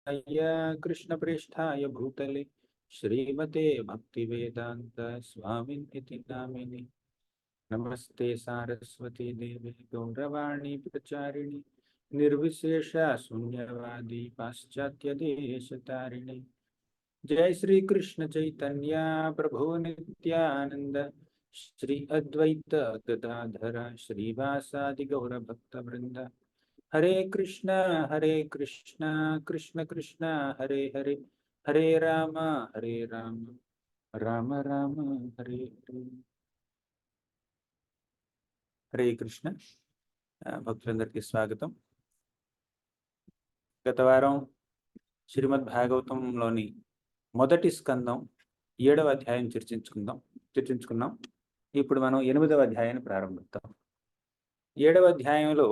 कृष्णप्रेष्ठाय भूतले श्रीमते भक्तिवेदांत स्वामिनिति नामिने। नमस्ते सारस्वती देवी गौरवाणी प्रचारिणी निर्विशेष शून्यवादी पाश्चात्य देश तारिणी। जय श्री कृष्ण चैतन्य प्रभु नित्यानंद श्री अद्वैत गदाधर श्रीवासादि गौर भक्त वृंद। हरे कृष्णा कृष्ण कृष्ण हरे हरे, हरे राम राम राम हरे हरे। హరే కృష్ణ భక్తులందరికీ స్వాగతం. గత వారం శ్రీమద్ భాగవతంలోని మొదటి స్కందం 7వ అధ్యాయం చర్చించుకున్నాం. ఇప్పుడు మనం 8వ అధ్యాయాన్ని ప్రారంభిద్దాం. 7వ అధ్యాయంలో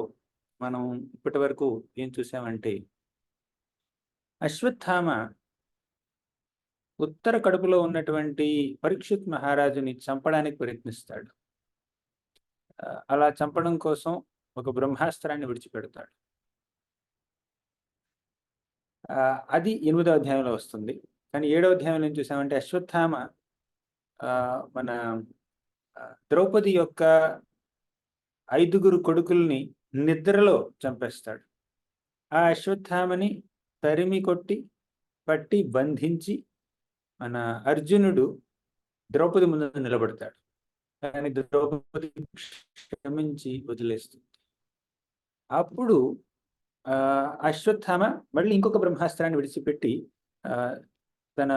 మనం ఇప్పటి వరకు ఏం చూసామంటే, అశ్వత్థామ ఉత్తర కడుపులో ఉన్నటువంటి పరీక్షిత్ మహారాజుని చంపడానికి ప్రయత్నిస్తాడు. అలా చంపడం కోసం ఒక బ్రహ్మాస్త్రాన్ని విడిచిపెడతాడు. అది 8వ అధ్యాయంలో వస్తుంది. కానీ 7వ అధ్యాయంలో ఏం చూసామంటే, అశ్వత్థామ మన ద్రౌపది యొక్క 5 కొడుకుల్ని నిద్రలో చంపేస్తాడు. ఆ అశ్వత్థామని తరిమి కొట్టి పట్టి బంధించి మన అర్జునుడు ద్రౌపది ముందు నిలబడతాడు. కానీ ద్రౌపది క్షమించి వదిలేస్తుంది. అప్పుడు అశ్వత్థామ మళ్ళీ ఇంకొక బ్రహ్మాస్త్రాన్ని విడిచిపెట్టి తన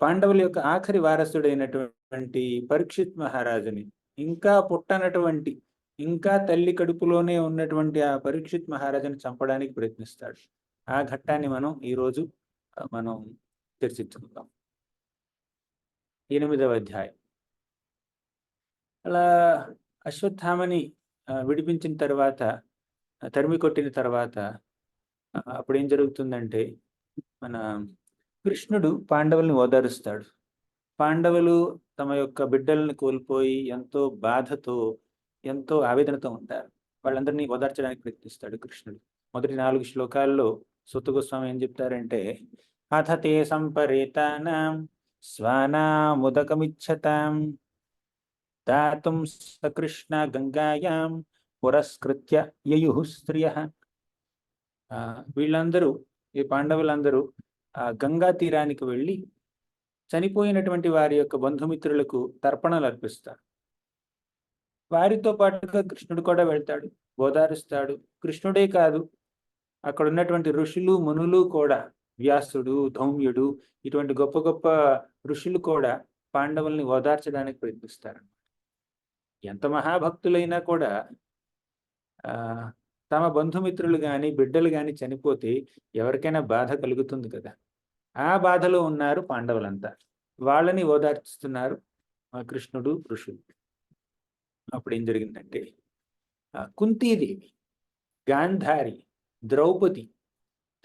పాండవుల యొక్క ఆఖరి వారసుడైనటువంటి పరీక్షిత్ మహారాజుని, ఇంకా పుట్టనటువంటి, ఇంకా తల్లి కడుపులోనే ఉన్నటువంటి ఆ పరీక్షిత్ మహారాజుని చంపడానికి ప్రయత్నిస్తాడు. ఆ ఘట్టాన్ని ఈరోజు మనం చర్చించుకుందాం. 8వ అధ్యాయం. అలా అశ్వత్థామని విడిపించిన తర్వాత, తరిమి కొట్టిన తర్వాత అప్పుడు ఏం జరుగుతుందంటే, మన కృష్ణుడు పాండవుల్ని ఓదారుస్తాడు. పాండవులు తమ యొక్క బిడ్డలను కోల్పోయి ఎంతో బాధతో, ఎంతో ఆవేదనతో ఉంటారు. వాళ్ళందరినీ ఓదార్చడానికి ప్రయత్నిస్తాడు కృష్ణుడు. మొదటి 4 శ్లోకాల్లో సూత గోస్వామి ఏం చెప్తారంటే, అథ తే సంపరేతానాం స్వానాముదకమిచ్చతాం దాతుం సకృష్ణ గంగాయాం పురస్కృత్య యయుః స్త్రియః. వీళ్ళందరూ, ఈ పాండవులందరూ గంగా తీరానికి వెళ్ళి చనిపోయినటువంటి వారి యొక్క బంధుమిత్రులకు తర్పణలు అర్పిస్తారు. వారితో పాటుగా కృష్ణుడు కూడా వెళ్తాడు, ఓదారుస్తాడు. కృష్ణుడే కాదు, అక్కడ ఉన్నటువంటి ఋషులు మునులు కూడా, వ్యాసుడు, ధౌమ్యుడు, ఇటువంటి గొప్ప గొప్ప ఋషులు కూడా పాండవుల్ని ఓదార్చడానికి ప్రయత్నిస్తారు. ఎంత మహాభక్తులైనా కూడా తమ బంధుమిత్రులు కానీ బిడ్డలు కానీ చనిపోతే ఎవరికైనా బాధ కలుగుతుంది కదా. ఆ బాధలో ఉన్నారు పాండవులంతా. వాళ్ళని ఓదార్చుతున్నారు కృష్ణుడు, ఋషులు. అప్పుడు ఏం జరిగిందంటే, కుంతీదేవి, గాంధారి, ద్రౌపది,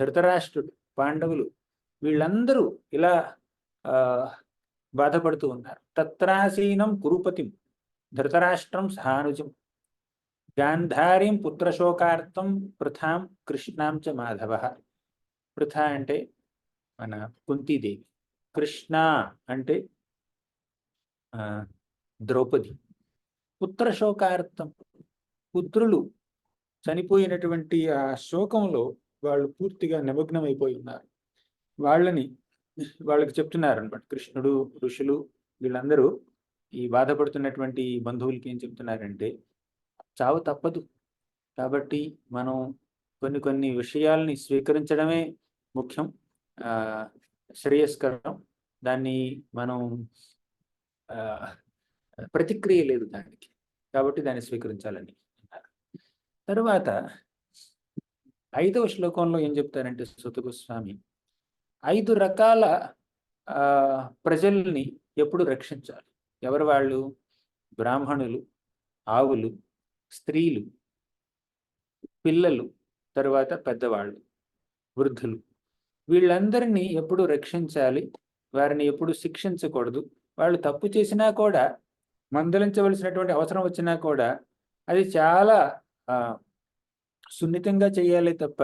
ధృతరాష్ట్రుడు, పాండవులు వీళ్ళందరూ ఇలా బాధపడుతూ ఉన్నారు. తత్రాసీనం కురుపతిం ధృతరాష్ట్రం సహానుజం గాంధారీం పుత్రశోకార్థం పృథాం కృష్ణాం చ మాధవ. పృథ అంటే మన కుంతీదేవి, కృష్ణ అంటే ద్రౌపది. పుత్రశోకార్థం, పుత్రులు చనిపోయినటువంటి ఆ శోకంలో వాళ్ళు పూర్తిగా నిమగ్నమైపోయి ఉన్నారు. వాళ్ళకి చెప్తున్నారు అనమాట కృష్ణుడు, ఋషులు వీళ్ళందరూ ఈ బాధపడుతున్నటువంటి బంధువులకి ఏం చెప్తున్నారంటే, చావు తప్పదు కాబట్టి మనం కొన్ని విషయాల్ని స్వీకరించడమే ముఖ్యం, శ్రేయస్కరం. దాన్ని మనం ప్రతిక్రియ లేదు దానికి, కాబట్టి దాన్ని స్వీకరించాలని అన్నారు. తరువాత 5వ శ్లోకంలో ఏం చెప్తారంటే సూత గోస్వామి, 5 రకాల ప్రజల్ని ఎప్పుడు రక్షించాలి. ఎవరు వాళ్ళు? బ్రాహ్మణులు, ఆవులు, స్త్రీలు, పిల్లలు, తరువాత పెద్దవాళ్ళు, వృద్ధులు. వీళ్ళందరినీ ఎప్పుడు రక్షించాలి, వారిని ఎప్పుడు శిక్షించకూడదు. వాళ్ళు తప్పు చేసినా కూడా, మందలించవలసినటువంటి అవసరం వచ్చినా కూడా అది చాలా సున్నితంగా చేయాలి తప్ప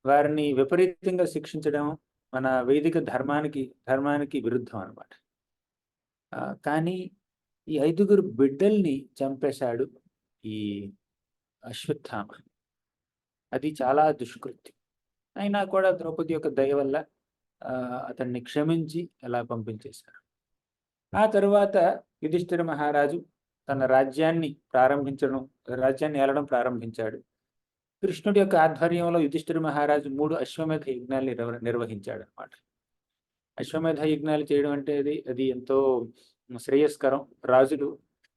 వారిని విపరీతంగా శిక్షించడం మన వైదిక ధర్మానికి విరుద్ధం అన్నమాట. కానీ ఈ 5 బిడ్డల్ని చంపేశాడు ఈ అశ్వత్థామ. అది చాలా దుష్కృత్యం. అయినా కూడా ద్రౌపది యొక్క దయ వల్ల అతన్ని క్షమించి అలా పంపించేశారు. ఆ తరువాత యుధిష్ఠిర మహారాజు తన రాజ్యాన్ని ఏలడం ప్రారంభించాడు. కృష్ణుడి యొక్క ఆధ్వర్యంలో యుధిష్ఠిర మహారాజు 3 అశ్వమేధ యజ్ఞాల్ని నిర్వహించాడు అన్నమాట. అశ్వమేధ యజ్ఞాలు చేయడం అంటే అది ఎంతో శ్రేయస్కరం. రాజులు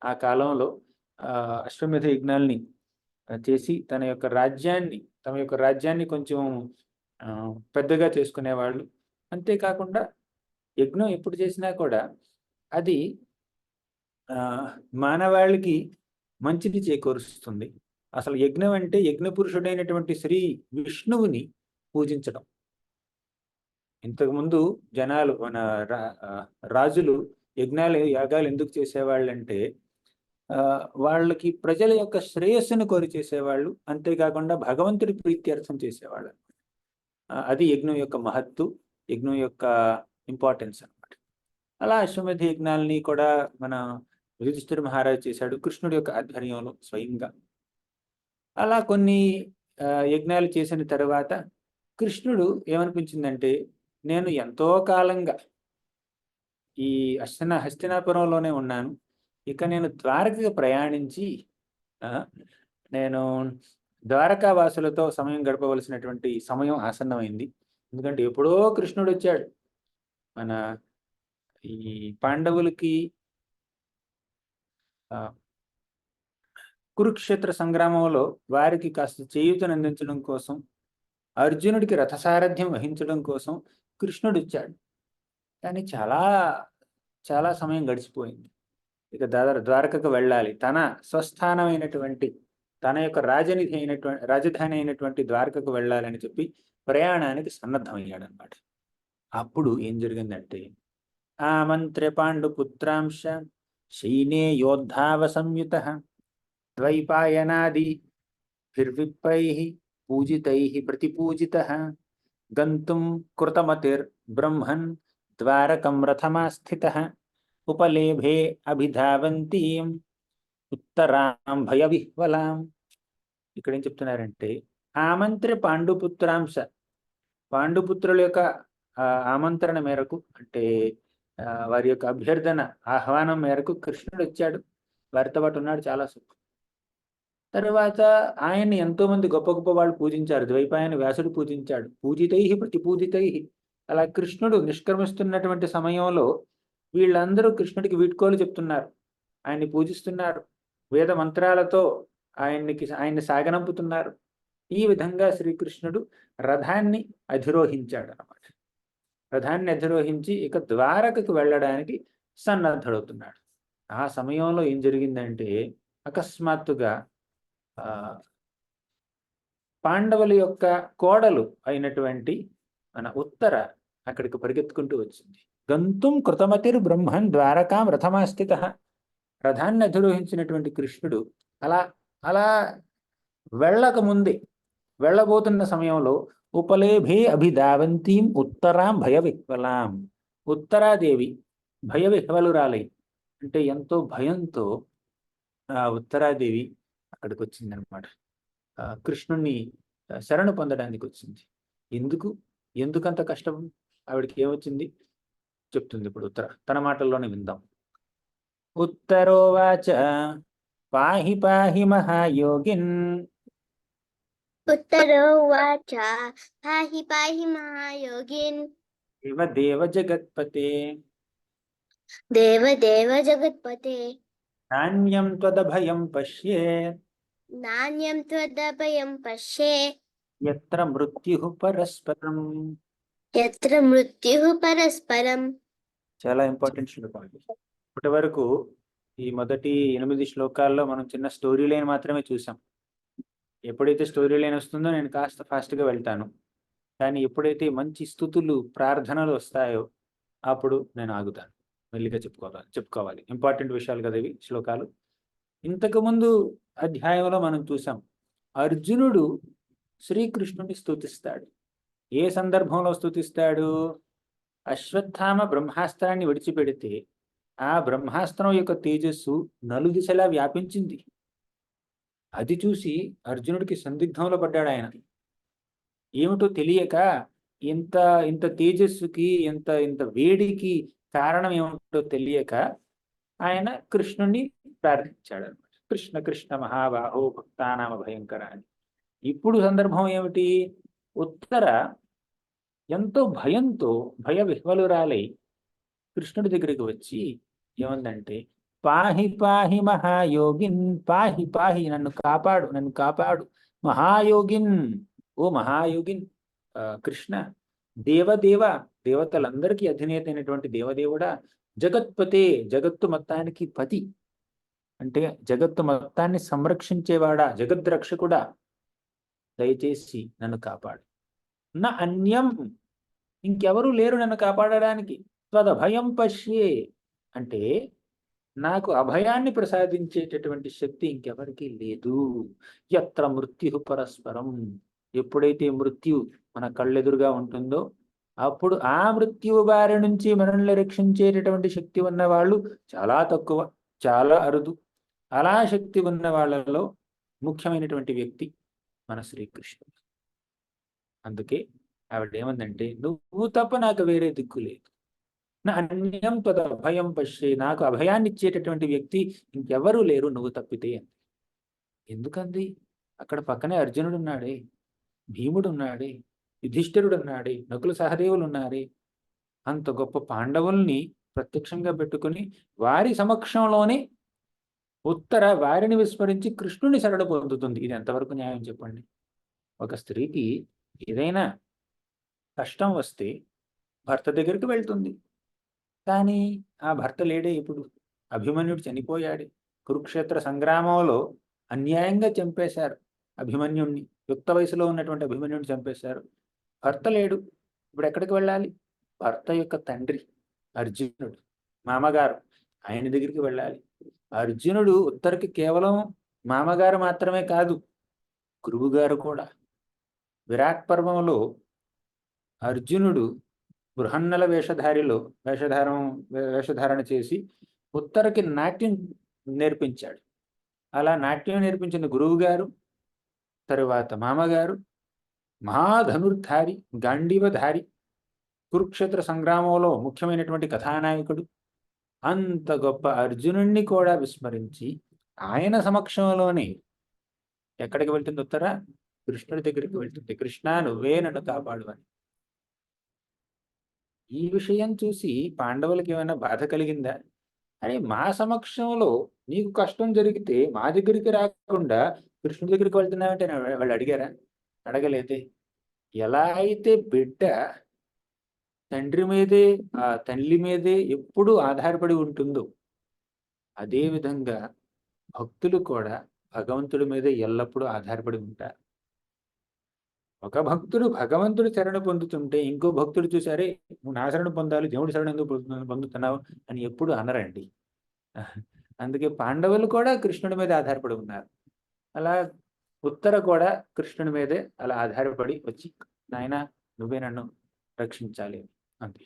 ఆ కాలంలో అశ్వమేధ యజ్ఞాల్ని చేసి తమ యొక్క రాజ్యాన్ని కొంచెం పెద్దగా చేసుకునేవాళ్ళు. అంతేకాకుండా యజ్ఞం ఎప్పుడు చేసినా కూడా అది మానవాళికి మంచిది చేకూరుస్తుంది. అసలు యజ్ఞం అంటే యజ్ఞపురుషుడైనటువంటి శ్రీ విష్ణువుని పూజించడం. ఇంతకుముందు జనాలు మన రాజులు యాగాలు ఎందుకు చేసేవాళ్ళంటే వాళ్ళకి ప్రజల యొక్క శ్రేయస్సును కోరి చేసేవాళ్ళు. అంతేకాకుండా భగవంతుడి ప్రీత్యర్థం చేసేవాళ్ళు. అది యజ్ఞం యొక్క మహత్తు, యజ్ఞం యొక్క ఇంపార్టెన్స్ అన్నమాట. అలా అశ్వమేధ యజ్ఞాలని కూడా మన యుధిష్ఠిర మహారాజు చేశాడు కృష్ణుడి యొక్క ఆధ్వర్యంలో స్వయంగా. అలా కొన్ని యజ్ఞాలు చేసిన తర్వాత కృష్ణుడు ఏమనిపించిందంటే, నేను ఎంతో కాలంగా ఈ హస్తినాపురంలోనే ఉన్నాను, ఇక నేను ద్వారకగా ప్రయాణించి నేను ద్వారకావాసులతో సమయం గడపవలసినటువంటి సమయం ఆసన్నమైంది. ఎందుకంటే ఎప్పుడో కృష్ణుడు వచ్చాడు. మన ఈ పాండవులకి కురుక్షేత్ర సంగ్రామంలో వారికి కాస్త చేయూతను అందించడం కోసం, అర్జునుడికి రథసారథ్యం వహించడం కోసం కృష్ణుడు వచ్చాడు. కానీ చాలా చాలా సమయం గడిచిపోయింది. ఇక ద్వారకకు వెళ్ళాలి. తన స్వస్థానమైనటువంటి తన యొక్క రాజధాని అయినటువంటి ద్వారకకు వెళ్ళాలని చెప్పి ప్రయాణానికి సన్నద్ధమయ్యాడు అన్నమాట. అప్పుడు ఏం జరిగిందంటే, ఆమంత్ర్య పాండుపుత్రాంశ శైనే యోద్ధావ సంయుత ద్వైపాయనాది భిర్విప్రైః పూజితైః ప్రతిపూజితః గంతుం కృతమతిర్బ్రహ్మన్ ద్వారకం రథమాస్థితః ఉపలేభే అభిధావంతీం ఉత్తరాం భయవిహ్వలాం. ఇక్కడ ఏం చెప్తున్నారంటే, ఆమంత్ర్య పాండుపుత్రాంశ, పాండుపుత్రుల యొక్క ఆమంత్రణ మేరకు, అంటే వారి యొక్క అభ్యర్థన ఆహ్వానం మేరకు కృష్ణుడు వచ్చాడు. వారితో పాటు ఉన్నాడు చాలా సుఖం. తరువాత ఆయన్ని ఎంతో మంది గొప్ప గొప్ప వాళ్ళు పూజించారు. ద్వైపాయన వ్యాసుడు పూజించాడు. పూజితై ప్రతిపూజితై. అలా కృష్ణుడు నిష్క్రమిస్తున్నటువంటి సమయంలో వీళ్ళందరూ వీడ్కోలు చెప్తున్నారు, ఆయన్ని పూజిస్తున్నారు, వేద మంత్రాలతో ఆయన్ని సాగనంపుతున్నారు. ఈ విధంగా శ్రీకృష్ణుడు రథాన్ని అధిరోహించాడు అన్నమాట. రథాన్ని అధిరోహించి ఇక ద్వారకకు వెళ్ళడానికి సన్నద్ధుడవుతున్నాడు. ఆ సమయంలో ఏం జరిగిందంటే, అకస్మాత్తుగా పాండవుల యొక్క కోడలు అయినటువంటి మన ఉత్తర అక్కడికి పరిగెత్తుకుంటూ వచ్చింది. గంతుం కృతమతిర్ బ్రహ్మన్ ద్వారకాం రథమాస్థితః. రథాన్ని అధిరోహించినటువంటి కృష్ణుడు అలా వెళ్ళబోతున్న సమయంలో ఉపలేభే అభిధావంతీం ఉత్తరాం భయవిహ్వలాం. ఉత్తరాదేవి భయవిహ్వలురాలై, అంటే ఎంతో భయంతో ఉత్తరాదేవి అక్కడికి వచ్చిందనమాట. కృష్ణుణ్ణి శరణు పొందడానికి వచ్చింది. ఎందుకంత కష్టం ఆవిడికి ఏమొచ్చింది చెప్తుంది ఇప్పుడు ఉత్తర. తన మాటల్లోనే విందాం. ఉత్తరోవాచ పాహి పాహి మహాయోగిన్. ఉత్తరోవాచ పాహి పాహి మహాయోగిన్. దేవదేవ జగత్పతే. దేవదేవ జగత్పతే. నాణ్యం త్వదభయం పశ్యే. నాణ్యం త్వదభయం పశ్యే. యత్ర మృత్యుః పరస్పరం. యత్ర మృత్యుః పరస్పరం. చాలా ఇంపార్టెంట్ శ్లోకం. ఇప్పటి వరకు ఈ మొదటి 8 శ్లోకాల్లో మనం చిన్న స్టోరీ లైన్ మాత్రమే చూసాం. ఎప్పుడైతే స్టోరీ లైన్ వస్తుందో నేను కాస్త ఫాస్ట్గా వెళ్తాను. కానీ ఎప్పుడైతే మంచి స్తుతులు ప్రార్థనలు వస్తాయో అప్పుడు నేను ఆగుతాను, మెల్లిగా చెప్పుకోవాలి. ఇంపార్టెంట్ విషయాలు కదా ఇవి శ్లోకాలు. ఇంతకుముందు అధ్యాయంలో మనం చూసాం, అర్జునుడు శ్రీకృష్ణుని స్తుతిస్తాడు. ఏ సందర్భంలో స్తుతిస్తాడు? అశ్వత్థామ బ్రహ్మాస్త్రాన్ని విడిచిపెడితే ఆ బ్రహ్మాస్త్రం యొక్క తేజస్సు నలుదిశలా వ్యాపించింది. అది చూసి అర్జునుడికి సందిగ్ధంలో పడ్డాడు ఆయన. ఏమిటో తెలియక ఇంత ఇంత తేజస్సుకి ఇంత ఇంత వేడికి కారణం ఏమిటో తెలియక ఆయన కృష్ణుణ్ణి ప్రార్థించాడు అనమాట. కృష్ణ కృష్ణ మహాబాహో భక్తానామ భయంకర అని. ఇప్పుడు సందర్భం ఏమిటి? ఉత్తర ఎంతో భయంతో భయ విహ్వలురాలై కృష్ణుడి దగ్గరికి వచ్చి ఏమందంటే, పాహి పాహి మహాయోగిన్, పాహి పాహి, నన్ను కాపాడు, నన్ను కాపాడు, మహాయోగిన్, ఓ మహాయోగిన్, కృష్ణ, దేవదేవ, దేవతలందరికీ అధినేత అయినటువంటి దేవదేవుడా, జగత్పతే, జగత్తు మొత్తానికి పతి అంటే జగత్తు మొత్తాన్ని సంరక్షించేవాడా, జగద్రక్షకుడా, దయచేసి నన్ను కాపాడు. నా అన్యం, ఇంకెవరూ లేరు నన్ను కాపాడడానికి. త్వదభయం పశ్యే, అంటే నాకు అభయాన్ని ప్రసాదించేటటువంటి శక్తి ఇంకెవరికీ లేదు. యత్ర మృత్యు పరస్పరం, ఎప్పుడైతే మృత్యు మన కళ్ళెదురుగా ఉంటుందో అప్పుడు ఆ మృత్యువు బారి నుంచి మనల్ని రక్షించేటటువంటి శక్తి ఉన్న వాళ్ళు చాలా తక్కువ, చాలా అరుదు. అలా శక్తి ఉన్న వాళ్ళలో ముఖ్యమైనటువంటి వ్యక్తి మన శ్రీకృష్ణుడు. అందుకే ఆవిడ ఏమందంటే, నువ్వు తప్ప నాకు వేరే దిక్కు లేదు. నా అన్యం తద అభయం పశ్యే, నాకు అభయాన్ని ఇచ్చేటటువంటి వ్యక్తి ఇంకెవరూ లేరు నువ్వు తప్పితే అని. ఎందుకంది? అక్కడ పక్కనే అర్జునుడు ఉన్నాడే, భీముడు ఉన్నాడే, యుధిష్ఠిరుడు ఉన్నాడే, నకుల సహదేవులు ఉన్నారే. అంత గొప్ప పాండవుల్ని ప్రత్యక్షంగా పెట్టుకుని వారి సమక్షంలోనే ఉత్తర వారిని విస్మరించి కృష్ణుని శరణ పొందుతుంది. ఇది ఎంతవరకు న్యాయం చెప్పండి? ఒక స్త్రీకి ఏదైనా కష్టం వస్తే భర్త దగ్గరికి వెళ్తుంది, కానీ ఆ భర్త లేడే. ఇప్పుడు అభిమన్యుడు చనిపోయాడు. కురుక్షేత్ర సంగ్రామంలో అన్యాయంగా చంపేశారు అభిమన్యుడిని. యుక్త వయసులో ఉన్నటువంటి అభిమన్యుడిని చంపేశారు. భర్త లేడు. ఇప్పుడు ఎక్కడికి వెళ్ళాలి? భర్త యొక్క తండ్రి అర్జునుడు, మామగారు, ఆయన దగ్గరికి వెళ్ళాలి. అర్జునుడు ఉత్తరకి కేవలం మామగారు మాత్రమే కాదు, గురువుగారు కూడా. విరాట్ పర్వంలో అర్జునుడు బృహన్నల వేషధారణ చేసి ఉత్తరకి నాట్యం నేర్పించాడు. అలా నాట్యం నేర్పించిన గురువు గారు, తరువాత మామగారు, మహాధనుర్ధారి, గాంధీవధారి, కురుక్షేత్ర సంగ్రామంలో ముఖ్యమైనటువంటి కథానాయకుడు, అంత గొప్ప అర్జునుణ్ణి కూడా విస్మరించి ఆయన సమక్షంలోనే ఎక్కడికి వెళ్తుంది ఉత్తర? కృష్ణుడి దగ్గరికి వెళ్తుంది. కృష్ణ, నువ్వే నన్ను కాపాడు అని. ఈ విషయం చూసి పాండవులకి ఏమైనా బాధ కలిగిందా? అని మా సమక్షంలో నీకు కష్టం జరిగితే మా దగ్గరికి రాకుండా కృష్ణుడి దగ్గరికి వెళ్తున్నావంటే వాళ్ళు అడిగారా? అడగలేదే. ఎలా అయితే బిడ్డ తండ్రి మీదే, ఆ తల్లి మీదే ఎప్పుడూ ఆధారపడి ఉంటుందో అదేవిధంగా భక్తులు కూడా భగవంతుడి మీదే ఎల్లప్పుడూ ఆధారపడి ఉంటారు. ఒక భక్తుడు భగవంతుడి శరణ పొందుతుంటే ఇంకో భక్తుడు చూసారే, నువ్వు నా శరణ పొందాలి, దేవుడి శరణ ఎందుకు పొందుతున్నావు అని ఎప్పుడు అనరండి. అందుకే పాండవులు కూడా కృష్ణుడి మీద ఆధారపడి ఉన్నారు. అలా ఉత్తర కూడా కృష్ణుడి మీదే అలా ఆధారపడి వచ్చి, నాయన నువ్వే నన్ను రక్షించాలి అంతే.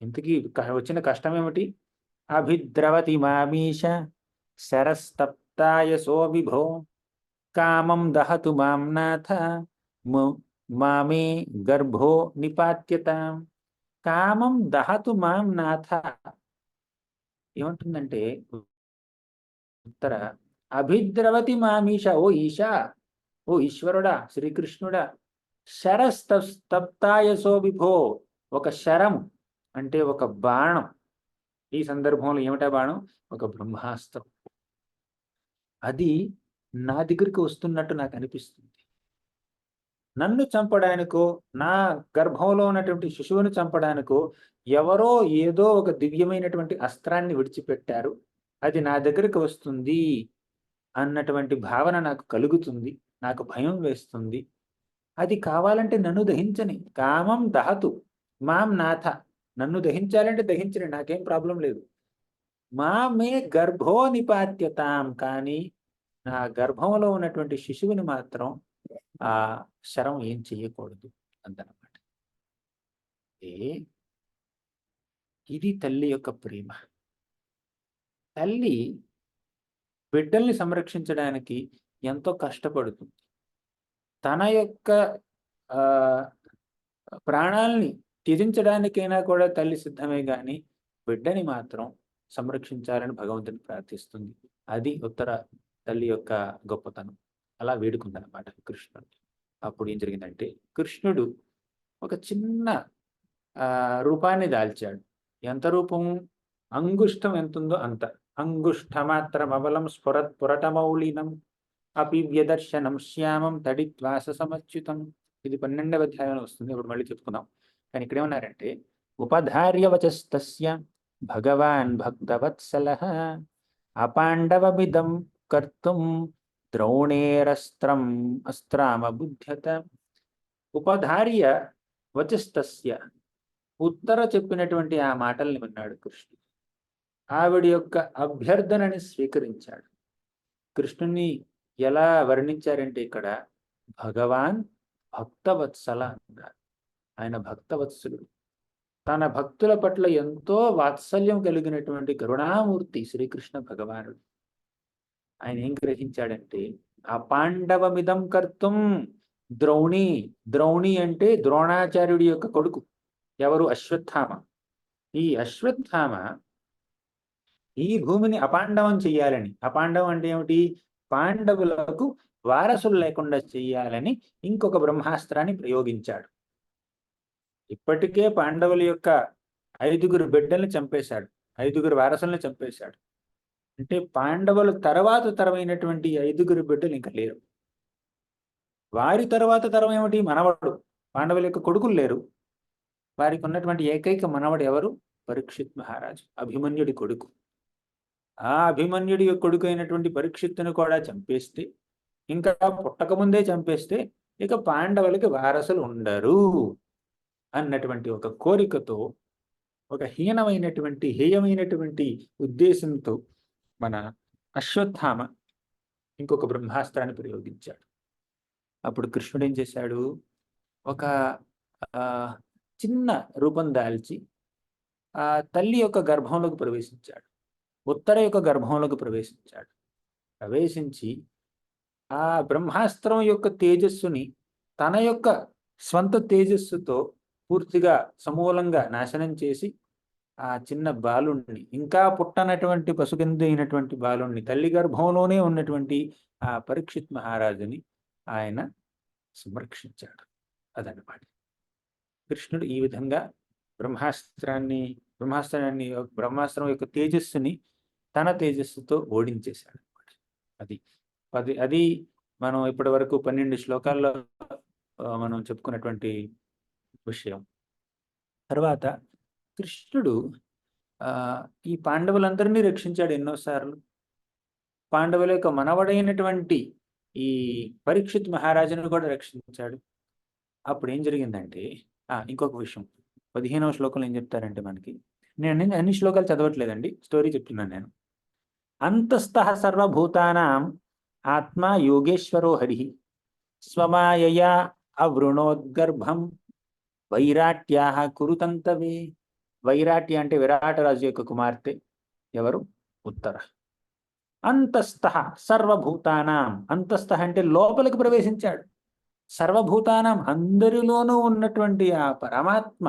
ఇంతకీ వచ్చిన కష్టం ఏమిటి? అభిద్రవతి మామీష శరస్తప్తాయ సో విభో, కామం దహతు మాం నాథ మామే గర్భో నిపాత్యతాం. కామం దహతు మాం నాథ ఏమంటుందంటే ఉత్తర, అభిద్రవతి మామీష, ఓ ఈశా, ఓ ఈశ్వరుడా, శ్రీకృష్ణుడా, శరస్తప్తాయసో విభో, ఒక శరం అంటే ఒక బాణం. ఈ సందర్భంలో ఏమిటా బాణం? ఒక బ్రహ్మాస్త్రం. అది నా దగ్గరికి వస్తున్నట్టు నాకు అనిపిస్తుంది. నన్ను చంపడానికో, నా గర్భంలో ఉన్నటువంటి శిశువుని చంపడానికో ఎవరో ఏదో ఒక దివ్యమైనటువంటి అస్త్రాన్ని విడిచిపెట్టారు, అది నా దగ్గరికి వస్తుంది అన్నటువంటి భావన నాకు కలుగుతుంది. నాకు భయం వేస్తుంది. అది కావాలంటే నన్ను దహించని. కామం దహతు మాం నాథ, నన్ను దహించాలంటే దహించని, నాకేం ప్రాబ్లం లేదు. మామే గర్భో నిపాత్యతాం, కానీ నా గర్భంలో ఉన్నటువంటి శిశువుని మాత్రం ఆ శరం ఏం చెయ్యకూడదు అందనమాట. ఇది తల్లి యొక్క ప్రేమ. తల్లి బిడ్డల్ని సంరక్షించడానికి ఎంతో కష్టపడుతుంది. తన యొక్క ఆ ప్రాణాల్ని త్యజించడానికైనా కూడా తల్లి సిద్ధమే గాని బిడ్డని మాత్రం సంరక్షించాలని భగవంతుని ప్రార్థిస్తుంది. అది ఉత్తర తల్లి యొక్క గొప్పతనం. అలా వేడుకుందనమాట కృష్ణుడు. అప్పుడు ఏం జరిగిందంటే కృష్ణుడు ఒక చిన్న రూపాన్ని దాల్చాడు. ఎంత రూపం? అంగుష్టం ఎంతుందో అంత. అంగుష్టమాత్రం అవలం స్ఫురత్ పురటమౌళినం అపి వ్యదర్శనం శ్యామం తడిత్వాస సమచ్యుతం. ఇది 12వ అధ్యాయంలో వస్తుంది, ఇప్పుడు మళ్ళీ చెప్పుకుందాం. కానీ ఇక్కడ ఏమన్నారంటే ఉపధార్య వచస్తస్య భగవాన్ భక్తవత్సలః అపాండవమిదం కర్తుం ద్రోణేరస్త్రం అస్త్రామబుధ్యత. ఉపధార్య వచస్తస్య, ఉత్తర చెప్పినటువంటి ఆ మాటల్ని విన్నాడు కృష్ణుడు. ఆవిడ యొక్క అభ్యర్థనని స్వీకరించాడు. కృష్ణుని ఎలా వర్ణించారంటే ఇక్కడ భగవాన్ భక్తవత్సల అన్నారు. ఆయన భక్తవత్సలుడు. తన భక్తుల పట్ల ఎంతో వాత్సల్యం కలిగినటువంటి కరుణామూర్తి శ్రీకృష్ణ భగవానుడు. ఆయన ఏం గ్రహించాడంటే అపాండవమిదం కర్తుం ద్రౌణి. ద్రౌణి అంటే ద్రోణాచార్యుడి యొక్క కొడుకు. ఎవరు? అశ్వత్థామ. ఈ అశ్వత్థామ ఈ భూమిని అపాండవం చెయ్యాలని, అపాండవం అంటే ఏమిటి? పాండవులకు వారసులు లేకుండా చెయ్యాలని ఇంకొక బ్రహ్మాస్త్రాన్ని ప్రయోగించాడు. ఇప్పటికే పాండవుల యొక్క 5గురు బిడ్డల్ని చంపేశాడు, 5గురు వారసుల్ని చంపేశాడు. అంటే పాండవుల తర్వాత తరమైనటువంటి 5గురు బిడ్డలు ఇంకా లేరు. వారి తర్వాత తరం ఏమిటి? మనవడు. పాండవుల యొక్క కొడుకులు లేరు. వారికి ఉన్నటువంటి ఏకైక మనవడు ఎవరు? పరీక్షిత్ మహారాజు, అభిమన్యుడి కొడుకు. ఆ అభిమన్యుడి యొక్క కొడుకు అయినటువంటి పరీక్షిత్తును కూడా చంపేస్తే, ఇంకా పుట్టకముందే చంపేస్తే ఇక పాండవులకి వారసులు ఉండరు అన్నటువంటి ఒక కోరికతో, ఒక హేయమైనటువంటి ఉద్దేశంతో మన అశ్వత్థామ ఇంకొక బ్రహ్మాస్త్రాన్ని ప్రయోగించాడు. అప్పుడు కృష్ణుడు ఏం చేశాడు? ఒక చిన్న రూపం దాల్చి ఆ తల్లి యొక్క గర్భంలోకి ప్రవేశించాడు. ఉత్తర యొక్క గర్భంలోకి ప్రవేశించాడు. ప్రవేశించి ఆ బ్రహ్మాస్త్రం యొక్క తేజస్సుని తన యొక్క స్వంత తేజస్సుతో పూర్తిగా సమూలంగా నాశనం చేసి ఆ చిన్న బాలుణ్ణి, ఇంకా పుట్టనటువంటి పసుగంది అయినటువంటి బాలుణ్ణి, తల్లి గర్భంలోనే ఉన్నటువంటి ఆ పరీక్షిత్ మహారాజుని ఆయన సంరక్షించాడు. అదన్నమాట. కృష్ణుడు ఈ విధంగా బ్రహ్మాస్త్రం యొక్క తేజస్సుని తన తేజస్సుతో ఓడించేశాడు. అది మనం ఇప్పటి వరకు 12 శ్లోకాల్లో మనం చెప్పుకున్నటువంటి విషయం. తర్వాత కృష్ణుడు ఈ పాండవులందరినీ రక్షించాడు ఎన్నోసార్లు. పాండవుల యొక్క మనవడైనటువంటి ఈ పరీక్షిత్ మహారాజును కూడా రక్షించాడు. అప్పుడు ఏం జరిగిందంటే ఇంకొక విషయం 15వ శ్లోకంలో ఏం చెప్తారంటే, మనకి నేను అన్ని శ్లోకాలు చదవట్లేదండి, స్టోరీ చెప్తున్నాను నేను. అంతస్థః సర్వభూతానాం ఆత్మా యోగేశ్వరో హరి స్వమాయయా అవృణోద్గర్భం వైరాట్యాః కురుతంతవే. వైరాట్య అంటే విరాటరాజు యొక్క కుమార్తె. ఎవరు? ఉత్తర. అంతస్థః సర్వభూతానాం, అంతస్థః అంటే లోపలికి ప్రవేశించాడు. సర్వభూతానం అందరిలోనూ ఉన్నటువంటి ఆ పరమాత్మ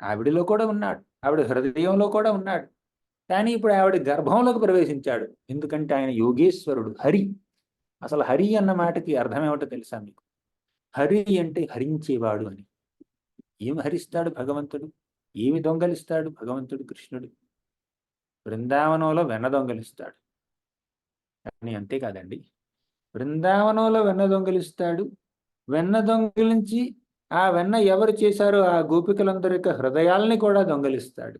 ఆవిడిలో కూడా ఉన్నాడు, ఆవిడ హృదయంలో కూడా ఉన్నాడు. కానీ ఇప్పుడు ఆవిడ గర్భంలోకి ప్రవేశించాడు. ఎందుకంటే ఆయన యోగేశ్వరుడు, హరి. అసలు హరి అన్న మాటకి అర్థం ఏమిటో తెలుసా మీకు? హరి అంటే హరించేవాడు అని. ఏమి హరిస్తాడు భగవంతుడు? ఏమి దొంగలిస్తాడు భగవంతుడు? కృష్ణుడు బృందావనంలో వెన్న దొంగలిస్తాడు. కానీ అంతేకాదండి, బృందావనంలో వెన్న దొంగలిస్తాడు. వెన్న దొంగిలించి ఆ వెన్న ఎవరు చేశారో ఆ గోపికలందరి యొక్క హృదయాల్ని కూడా దొంగలిస్తాడు.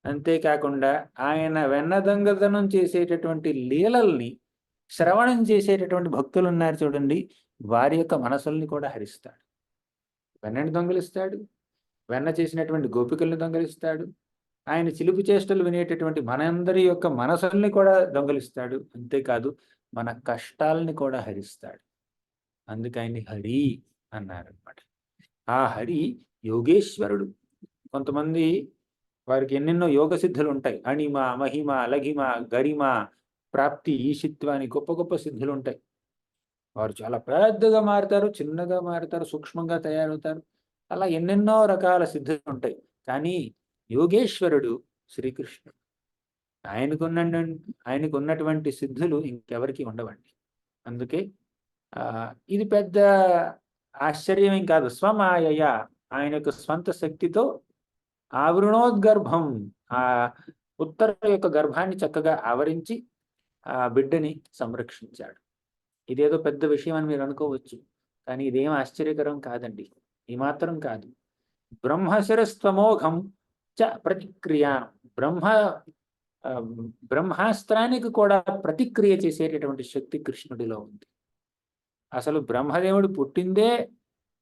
అంతేకాకుండా ఆయన వెన్న దొంగతనం చేసేటటువంటి లీలల్ని శ్రవణం చేసేటటువంటి భక్తులు ఉన్నారు చూడండి, వారి యొక్క మనసుల్ని కూడా హరిస్తాడు. వెన్నని దొంగలిస్తాడు, వెన్న చేసినటువంటి గోపికల్ని దొంగలిస్తాడు, ఆయన చిలుపు చేష్టలు వినేటటువంటి మనందరి యొక్క మనసుల్ని కూడా దొంగలిస్తాడు. అంతేకాదు మన కష్టాలని కూడా హరిస్తాడు. అందుకే ఆయన్ని హరి అన్నారనమాట. ఆ హరి యోగేశ్వరుడు. కొంతమంది వారికి ఎన్నెన్నో యోగ సిద్ధులు ఉంటాయి. అణిమ, మహిమ, లఘిమ, గరిమ, ప్రాప్తి, ఈశిత్వ అని గొప్ప గొప్ప సిద్ధులు ఉంటాయి. వారు చాలా పెద్దగా మారుతారు, చిన్నగా మారుతారు, సూక్ష్మంగా తయారవుతారు. అలా ఎన్నెన్నో రకాల సిద్ధులు ఉంటాయి. కానీ యోగేశ్వరుడు శ్రీకృష్ణుడు. ఆయనకున్న ఆయనకున్నటువంటి సిద్ధులు ఇంకెవరికి ఉండవండి. అందుకే ఇది పెద్ద ఆశ్చర్యమేం కాదు. స్వమాయయ, ఆయన యొక్క స్వంత శక్తితో ఆవృణోద్గర్భం, ఆ ఉత్తర యొక్క గర్భాన్ని చక్కగా ఆవరించి ఆ బిడ్డని సంరక్షించాడు. ఇదేదో పెద్ద విషయం అని మీరు అనుకోవచ్చు, కానీ ఇదేం ఆశ్చర్యకరం కాదండి. ఏమాత్రం కాదు. బ్రహ్మశిరస్త్వమోఘం చ ప్రతిక్రియా, బ్రహ్మ బ్రహ్మాస్త్రానికి కూడా ప్రతిక్రియ చేసేటటువంటి శక్తి కృష్ణుడిలో ఉంది. అసలు బ్రహ్మదేవుడు పుట్టిందే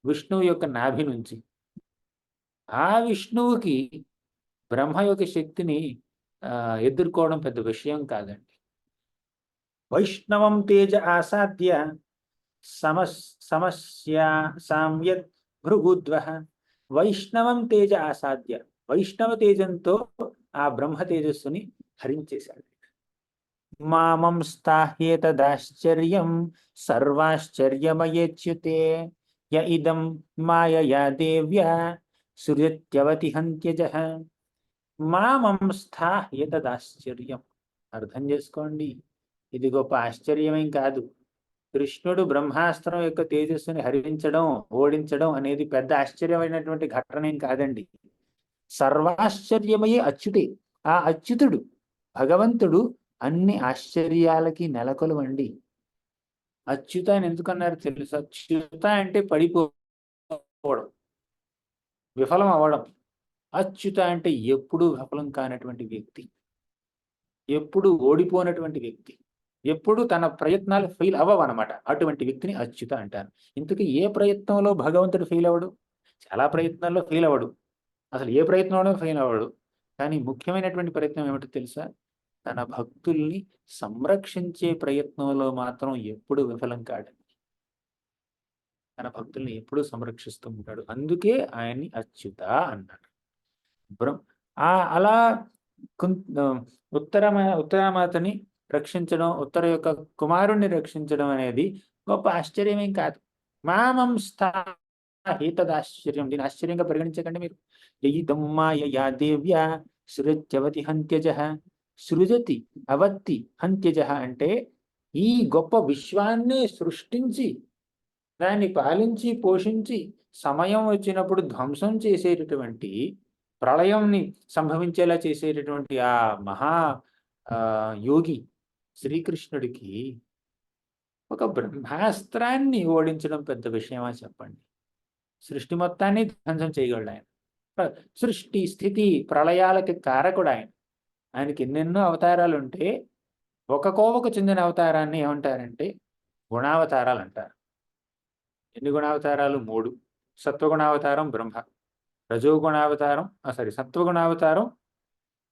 విష్ణువు యొక్క నాభి నుంచి. ఆ విష్ణువుకి బ్రహ్మ యొక్క శక్తిని ఎదుర్కోవడం పెద్ద విషయం కాదండి. వైష్ణవం తేజ ఆసాద్య సమస్యా సామ్యత్ భృగుద్వ. వైష్ణవం తేజ ఆసాద్య, వైష్ణవ తేజంతో ఆ బ్రహ్మ తేజస్సుని హరించేశాడు. మామం స్థాహ్యేతదాశ్చర్యం సర్వాశ్చర్యమయేచ్యుతే య ఇదం మాయయా దేవ్యా సృజత్యవతిహంత్యజ. మామం స్థాహ్యేతదాశ్చర్యం. అర్థం చేసుకోండి, ఇది గొప్ప ఆశ్చర్యమేం కాదు. కృష్ణుడు బ్రహ్మాస్త్రం యొక్క తేజస్సుని హరించడం, ఓడించడం అనేది పెద్ద ఆశ్చర్యమైనటువంటి ఘటనేం కాదండి. సర్వాశ్చర్యమయే అచ్యుతే. ఆ అచ్యుతుడు భగవంతుడు అన్ని ఆశ్చర్యాలకి నెలకొలవండి. అచ్యుత అని ఎందుకన్నారు తెలుసు? అచ్యుత అంటే పడిపోవడం, విఫలం అవ్వడం. అచ్యుత అంటే ఎప్పుడూ విఫలం కానటువంటి వ్యక్తి, ఎప్పుడు ఓడిపోయినటువంటి వ్యక్తి, ఎప్పుడు తన ప్రయత్నాలు ఫెయిల్ అవ్వవన్నమాట. అటువంటి వ్యక్తిని అచ్యుత అంటారు. ఇంతకీ ఏ ప్రయత్నంలో భగవంతుడు ఫెయిల్ అవ్వడు? చాలా ప్రయత్నాల్లో ఫెయిల్ అవ్వడు, అసలు ఏ ప్రయత్నంలో ఫెయిల్ అవ్వడు. కానీ ముఖ్యమైనటువంటి ప్రయత్నం ఏమిటో తెలుసా? తన భక్తుల్ని సంరక్షించే ప్రయత్నంలో మాత్రం ఎప్పుడు విఫలం కాడు. తన భక్తుల్ని ఎప్పుడూ సంరక్షిస్తూ ఉంటాడు. అందుకే ఆయన్ని అచ్యుత అన్నాడు. అలా ఉత్తరామాతని రక్షించడం, ఉత్తర యొక్క కుమారుణ్ణి రక్షించడం అనేది గొప్ప ఆశ్చర్యమేం కాదు. మామంస్థాహేతదాశ్చర్యం, దీని ఆశ్చర్యంగా పరిగణించకండి మీరు. యయిదం మాయయా దేవ్యా సృజత్యవతి హంత్యజ. సృజతి అవత్తి హంత్యజ అంటే ఈ గొప్ప విశ్వాన్ని సృష్టించి దాన్ని పాలించి పోషించి సమయం వచ్చినప్పుడు ధ్వంసం చేసేటటువంటి, ప్రళయంని సంభవించేలా చేసేటటువంటి ఆ మహా యోగి శ్రీకృష్ణుడికి ఒక బ్రహ్మాస్త్రాన్ని ఓడించడం పెద్ద విషయమా చెప్పండి? సృష్టి మొత్తాన్ని ధ్వంసం చేయగలడు ఆయన. సృష్టి స్థితి ప్రళయాలకి కారకుడు ఆయన. ఆయనకి ఎన్నెన్నో అవతారాలు ఉంటే ఒక కోవకు చెందిన అవతారాన్ని ఏమంటారంటే గుణావతారాలు అంటారు. ఎన్ని గుణావతారాలు? 3. సత్వగుణావతారం బ్రహ్మ, రజోగుణావతారం సత్వగుణావతారం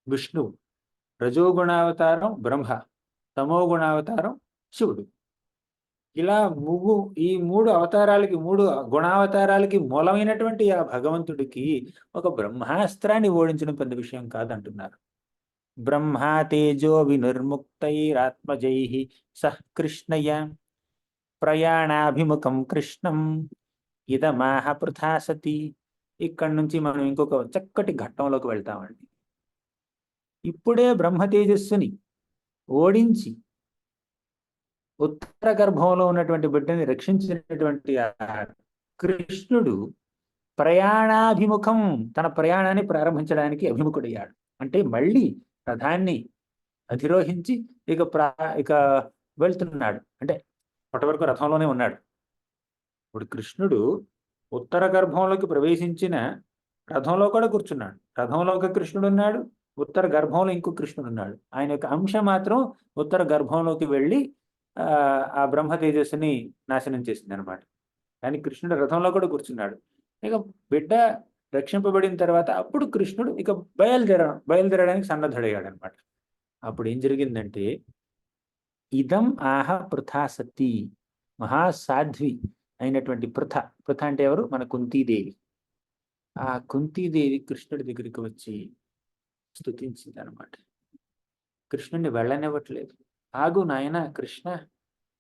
విష్ణువు, రజోగుణావతారం బ్రహ్మ, తమోగుణావతారం శివుడు. ఇలా ఈ 3 అవతారాలకి, 3 గుణావతారాలకి మూలమైనటువంటి ఆ భగవంతుడికి ఒక బ్రహ్మాస్త్రాన్ని ఓడించడం పెద్ద విషయం కాదంటున్నారు. బ్రహ్మా తేజో వినిర్ముక్తైరాత్మజై సహ్ కృష్ణయ ప్రయాణాభిముఖం కృష్ణం ఇదమాహ పృథా సతి. ఇక్కడి నుంచి మనం ఇంకొక చక్కటి ఘట్టంలోకి వెళ్తామండి. ఇప్పుడే బ్రహ్మ తేజస్సుని ఓడించి ఉత్తర గర్భంలో ఉన్నటువంటి బిడ్డని రక్షించినటువంటి ఆ కృష్ణుడు ప్రయాణాభిముఖం, తన ప్రయాణాన్ని ప్రారంభించడానికి అభిముఖుడయ్యాడు. అంటే మళ్ళీ రథాన్ని అధిరోహించి ఇక వెళ్తున్నాడు. అంటే అప్పటి వరకు రథంలోనే ఉన్నాడు. ఇప్పుడు కృష్ణుడు ఉత్తర గర్భంలోకి ప్రవేశించిన రథంలో కూడా కూర్చున్నాడు. రథంలో ఒక కృష్ణుడు ఉన్నాడు, ఉత్తర గర్భంలో ఇంకో కృష్ణుడు ఉన్నాడు. ఆయన యొక్క అంశ మాత్రం ఉత్తర గర్భంలోకి వెళ్ళి ఆ బ్రహ్మ తేజస్సుని నాశనం చేసింది అనమాట. కానీ కృష్ణుడు రథంలో కూడా కూర్చున్నాడు. ఇక బిడ్డ రక్షింపబడిన తర్వాత అప్పుడు కృష్ణుడు ఇక బయలుదేరడానికి సన్నద్ధుడయ్యాడు అనమాట. అప్పుడు ఏం జరిగిందంటే, ఇదం ఆహ పృథా సతి, మహాసాధ్వి అయినటువంటి పృథ అంటే ఎవరు? మన కుంతీదేవి. ఆ కుంతీదేవి కృష్ణుడి దగ్గరికి వచ్చి స్తుతించింది అనమాట. కృష్ణుడిని వెళ్ళనివ్వట్లేదు. ఆగు నాయన కృష్ణ,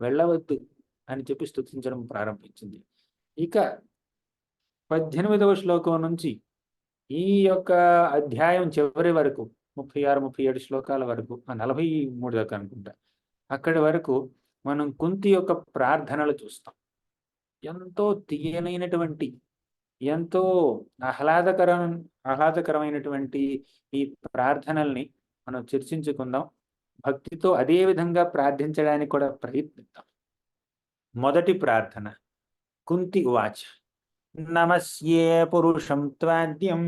వెళ్ళవద్దు అని చెప్పి స్తుతించడం ప్రారంభించింది. ఇక 18వ శ్లోకం నుంచి ఈ యొక్క అధ్యాయం చివరి వరకు 36, 37 శ్లోకాల వరకు, 43 దాకా అనుకుంటా, అక్కడి వరకు మనం కుంతి యొక్క ప్రార్థనలు చూస్తాం. ఎంతో తీయనైనటువంటి, ఎంతో ఆహ్లాదకరమైనటువంటి ఈ ప్రార్థనల్ని మనం చర్చించుకుందాం. భక్తితో అదే విధంగా ప్రార్థించడానికి కూడా ప్రయత్నిద్దాం. మొదటి ప్రార్థన. కుంతి ఉవాచ నమస్యే పురుషం త్వాద్యం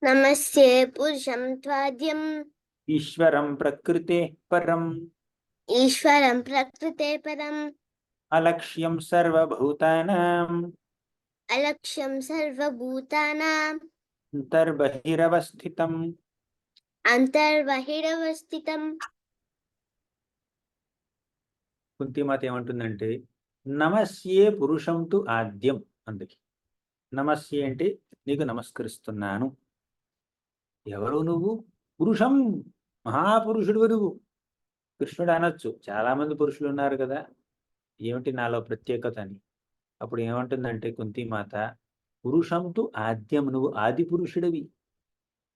నమస్తే పురుషం త్వాద్యం ఈశ్వరం ప్రకృతే పరం ఈశ్వరం ప్రకృతే పరం అలక్ష్యం సర్వభూతానాం అలక్ష్యం సర్వభూతానాం అంతర్బహిరవస్థితం. అంతర్బహిరవస్థితం. కుంతిమాత ఏమంటుందంటే నమస్యే పురుషం తు ఆద్యం అందుకే. నమస్యే అంటే నీకు నమస్కరిస్తున్నాను. ఎవరు నువ్వు? పురుషం, మహాపురుషుడు నువ్వు. కృష్ణుడు అనొచ్చు, చాలా మంది పురుషులు ఉన్నారు కదా, ఏమిటి నాలో ప్రత్యేకత అని. అప్పుడు ఏమంటుందంటే కుంతిమాత, పురుషం తు ఆద్యం, నువ్వు ఆది పురుషుడివి.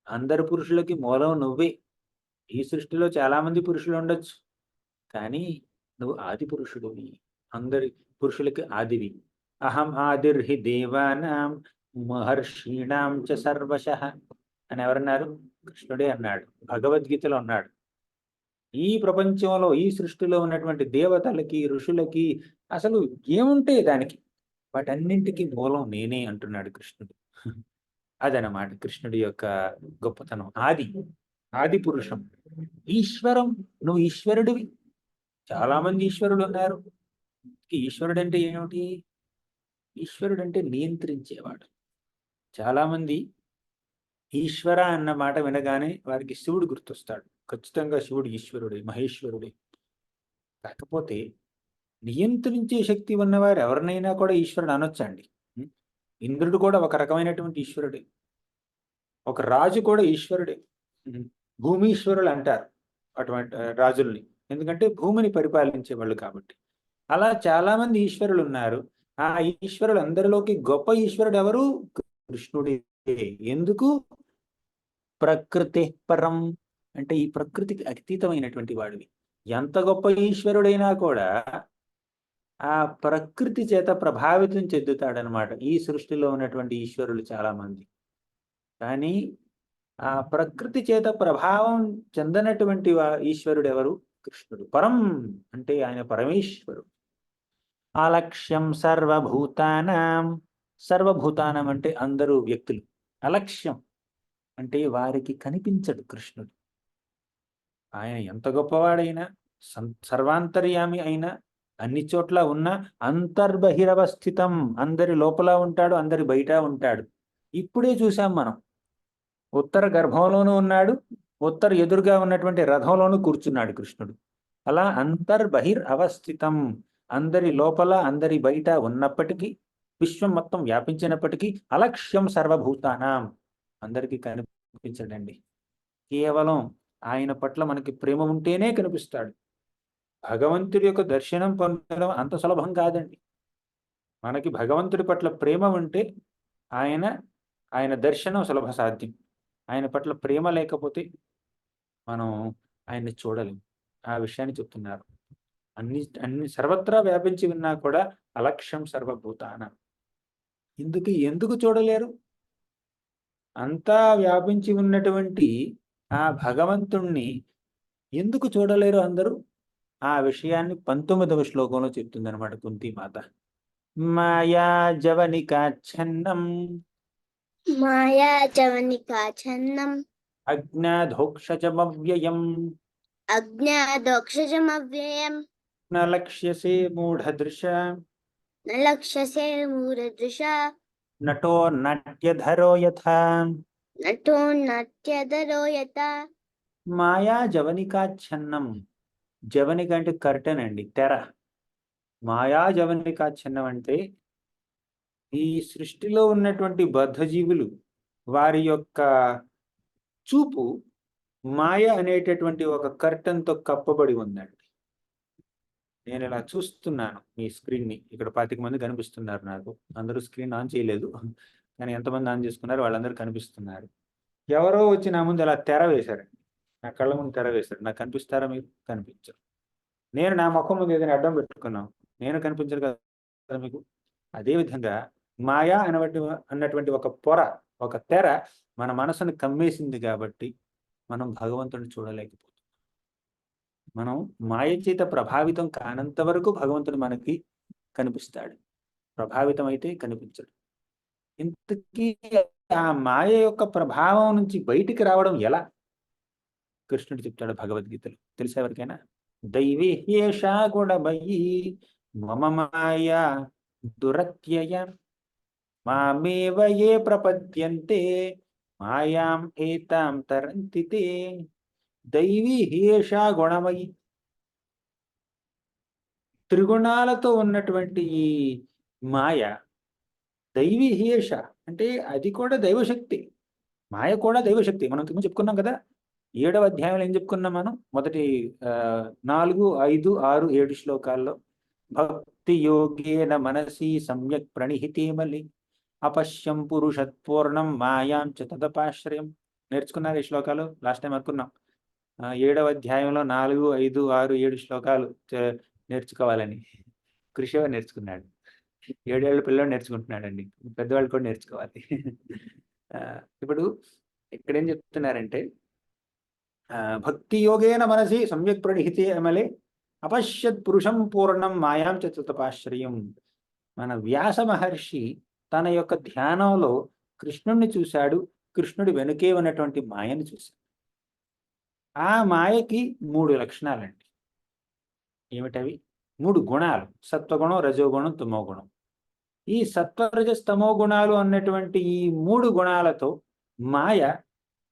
అందరు పురుషులకి మూలం నువ్వే. ఈ సృష్టిలో చాలా మంది పురుషులు ఉండొచ్చు, కానీ నువ్వు ఆది పురుషుడివి, అందరి పురుషులకి ఆదివి. అహం ఆదిర్హి దేవానాం మహర్షీణాం చ సర్వశః అని ఎవరన్నారు? కృష్ణుడే అన్నాడు, భగవద్గీతలో అన్నాడు. ఈ ప్రపంచంలో, ఈ సృష్టిలో ఉన్నటువంటి దేవతలకి, ఋషులకి అసలు ఏముంటే దానికి, వాటన్నింటికి మూలం నేనే అంటున్నాడు కృష్ణుడు. అదనమాట కృష్ణుడి యొక్క గొప్పతనం. ఆది పురుషం. ఈశ్వరం, నువ్వు ఈశ్వరుడివి. చాలా మంది ఈశ్వరుడు ఉన్నారు. ఈశ్వరుడు అంటే ఏమిటి? ఈశ్వరుడు అంటే నియంత్రించేవాడు. చాలా మంది ఈశ్వర అన్న మాట వినగానే వారికి శివుడు గుర్తొస్తాడు. ఖచ్చితంగా శివుడు ఈశ్వరుడే, మహేశ్వరుడే. కాకపోతే నియంత్రించే శక్తి ఉన్నవారు ఎవరినైనా కూడా ఈశ్వరుడు అనొచ్చండి. ఇంద్రుడు కూడా ఒక రకమైనటువంటి ఈశ్వరుడే. ఒక రాజు కూడా ఈశ్వరుడే. భూమీశ్వరులు అంటారు అటువంటి రాజుల్ని, ఎందుకంటే భూమిని పరిపాలించే వాళ్ళు కాబట్టి. అలా చాలా మంది ఈశ్వరులు ఉన్నారు. ఆ ఈశ్వరులు అందరిలోకి గొప్ప ఈశ్వరుడు ఎవరు? కృష్ణుడే. ఎందుకు? ప్రకృతి పరం అంటే ఈ ప్రకృతికి అతీతమైనటువంటి వాడివి. ఎంత గొప్ప ఈశ్వరుడైనా కూడా ఆ ప్రకృతి చేత ప్రభావితం చెందుతాడనమాట. ఈ సృష్టిలో ఉన్నటువంటి ఈశ్వరులు చాలా మంది, కానీ ఆ ప్రకృతి చేత ప్రభావం చెందనటువంటి ఈశ్వరుడు ఎవరు? కృష్ణుడు. పరం అంటే ఆయన పరమేశ్వరుడు. అలక్ష్యం సర్వభూతానాం, సర్వభూతానం అంటే అందరూ వ్యక్తులు. అలక్ష్యం అంటే వారికి కనిపించడు కృష్ణుడు. ఆయన ఎంత గొప్పవాడైనా, సర్వాంతర్యామి అయినా, అన్ని చోట్ల ఉన్న అంతర్బహిరవస్థితం, అందరి లోపల ఉంటాడు, అందరి బయట ఉంటాడు. ఇప్పుడే చూసాం మనం, ఉత్తర గర్భంలోనూ ఉన్నాడు, ఉత్తర ఎదురుగా ఉన్నటువంటి రథంలోనూ కూర్చున్నాడు కృష్ణుడు. అలా అంతర్బహిర్ అవస్థితం, అందరి లోపల అందరి బయట ఉన్నప్పటికీ, విశ్వం మొత్తం వ్యాపించినప్పటికీ, అలక్ష్యం సర్వభూతానాం, అందరికీ కనిపించడండి. కేవలం ఆయన పట్ల మనకి ప్రేమ ఉంటేనే కనిపిస్తాడు. భగవంతుడి యొక్క దర్శనం పొందడం అంత సులభం కాదండి. మనకి భగవంతుడి పట్ల ప్రేమ ఉంటే ఆయన దర్శనం సులభ సాధ్యం. ఆయన పట్ల ప్రేమ లేకపోతే మనం ఆయన్ని చూడలేం. ఆ విషయాన్ని చెప్తున్నారు. అన్ని సర్వత్రా వ్యాపించి ఉన్నా కూడా అలక్ష్యం సర్వభూతాన. ఎందుకు చూడలేరు? అంతా వ్యాపించి ఉన్నటువంటి ఆ భగవంతుణ్ణి ఎందుకు చూడలేరు అందరూ? ఆ విషయాన్ని 19వ శ్లోకంలో చెప్తుంది అనమాట కుంతిమాత. మాయా జవనికాచ్ఛన్నం మాయాజవనికాఛన్నం అజ్ఞాధోక్షజమవ్యయం అజ్ఞాదోక్షజమవ్యయం న లక్ష్యసే మూఢదృశ నలక్ష్యసే మూఢదృశ నటో నాట్యధరో యథా. నటో నాట్యధరో యథా. మాయా జవనికాచ్ఛన్నం. జవనిక అంటే కర్టెన్ అండి, తెర. మాయా జవనికాచ్ఛన్నం అంటే ఈ సృష్టిలో ఉన్నటువంటి బద్ధజీవులు వారి యొక్క చూపు మాయ అనేటటువంటి ఒక కర్టన్తో కప్పబడి ఉందండి. నేను ఇలా చూస్తున్నాను మీ స్క్రీన్ని. ఇక్కడ 25 మంది కనిపిస్తున్నారు నాకు. అందరూ స్క్రీన్ ఆన్ చేయలేదు. కానీ ఎంతమంది ఆన్ చేసుకున్నారు వాళ్ళందరూ కనిపిస్తున్నారు. ఎవరో వచ్చి నా ముందు ఇలా తెర వేశారండి. నా కళ్ళ ముందు తెర వేశారు. నాకు కనిపిస్తారా మీరు? కనిపించరు. నేను నా ముఖం ముందు ఏదైనా అడ్డం పెట్టుకున్నాను. నేను కనిపించరు కదా మీకు. అదేవిధంగా మాయా అన్నటువంటి ఒక పొర, ఒక తెర మన మనసును కమ్మేసింది కాబట్టి మనం భగవంతుడిని చూడలేకపోతున్నాం. మనం మాయ చేత ప్రభావితం కానంత వరకు భగవంతుడు మనకి కనిపిస్తాడు. ప్రభావితం అయితే కనిపించడు. ఇంతకీ ఆ మాయ యొక్క ప్రభావం నుంచి బయటికి రావడం ఎలా? కృష్ణుడు చెప్తాడు భగవద్గీతలో. తెలుసా ఎవరికైనా? దైవీ హ్యేషా గుణమయీ మమ మాయా దురత్యయ మామేవ ఏ ప్రపద్యంతే మాయాం ఏతాం తరంతి తే. దైవీ హ్యేషా గుణమయి. త్రిగుణాలతో ఉన్నటువంటి ఈ మాయ దైవీ హ్యేష అంటే అది కూడా దైవశక్తి. మాయ కూడా దైవశక్తి. మనం ఇంతకు ముందు చెప్పుకున్నాం కదా. 7వ అధ్యాయంలో ఏం చెప్పుకున్నాం మనం? మొదటి 4, 5, 6, 7 శ్లోకాల్లో భక్తి యోగేన మనసి సమ్యక్ ప్రణిహితేమలి అపశ్యం పురుషత్పూర్ణం మాయాం చ తదపాశ్రయం. నేర్చుకున్నారు ఈ శ్లోకాలు? లాస్ట్ టైం అనుకున్నాం. 7వ అధ్యాయంలో 4, 5, 6, 7 శ్లోకాలు నేర్చుకోవాలని కృషి నేర్చుకున్నాడు. 7 ఏళ్ల పిల్లలు నేర్చుకుంటున్నాడండి. పెద్దవాళ్ళు కూడా నేర్చుకోవాలి. ఇప్పుడు ఇక్కడ ఏం చెప్తున్నారంటే భక్తి యోగేన మనసి సమ్యక్ ప్రణిహితే అమలే అపశ్యత్ పురుషం పూర్ణం మాయాం చ తదపాశ్రయం. మన వ్యాస మహర్షి తన యొక్క ధ్యానంలో కృష్ణుడిని చూశాడు. కృష్ణుడి వెనుకే ఉన్నటువంటి మాయను చూశాడు. ఆ మాయకి 3 లక్షణాలండి. ఏమిటవి? 3 గుణాలు: సత్వగుణం, రజోగుణం, తమోగుణం. ఈ సత్వరజస్తమో గుణాలు అన్నటువంటి ఈ 3 గుణాలతో మాయ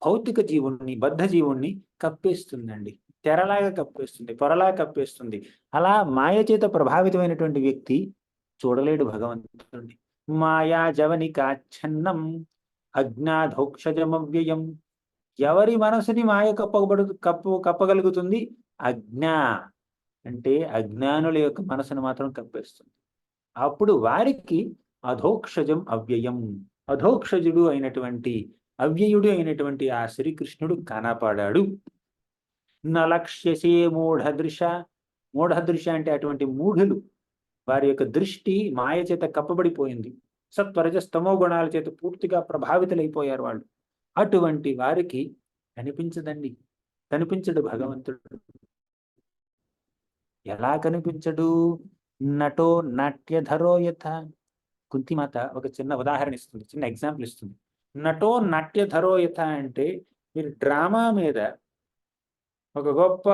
భౌతిక జీవుణ్ణి, బద్ధ జీవుణ్ణి కప్పేస్తుందండి. తెరలాగా కప్పేస్తుంది, పొరలాగా కప్పేస్తుంది. అలా మాయ చేత ప్రభావితమైనటువంటి వ్యక్తి చూడలేడు భగవంతుడిని. మాయా జవనికాచ్ఛన్నం అజ్ఞాధోక్షజమవ్యయం. ఎవరి మనసుని మాయ కప్పగలుగుతుంది? అజ్ఞా అంటే అజ్ఞానుల యొక్క మనసును మాత్రం కప్పేస్తుంది. అప్పుడు వారికి అధోక్షజం అవ్యయం. అధోక్షజుడు అయినటువంటి, అవ్యయుడు అయినటువంటి ఆ శ్రీకృష్ణుడు కనపడాడు. నలక్ష్యసే మూఢదృశ. మూఢదృశ అంటే అటువంటి మూఢులు, వారి యొక్క దృష్టి మాయ చేత కప్పబడిపోయింది. సత్వరజస్తమో గుణాల చేత పూర్తిగా ప్రభావితులైపోయారు వాళ్ళు. అటువంటి వారికి కనిపించదండి, కనిపించడు భగవంతుడు. ఎలా కనిపించడు? నటో నాట్యధరో యథ. కుంతిమాత ఒక చిన్న ఉదాహరణ ఇస్తుంది, చిన్న ఎగ్జాంపుల్ ఇస్తుంది. నటో నాట్యధరో యథ అంటే మీరు డ్రామా మీద ఒక గొప్ప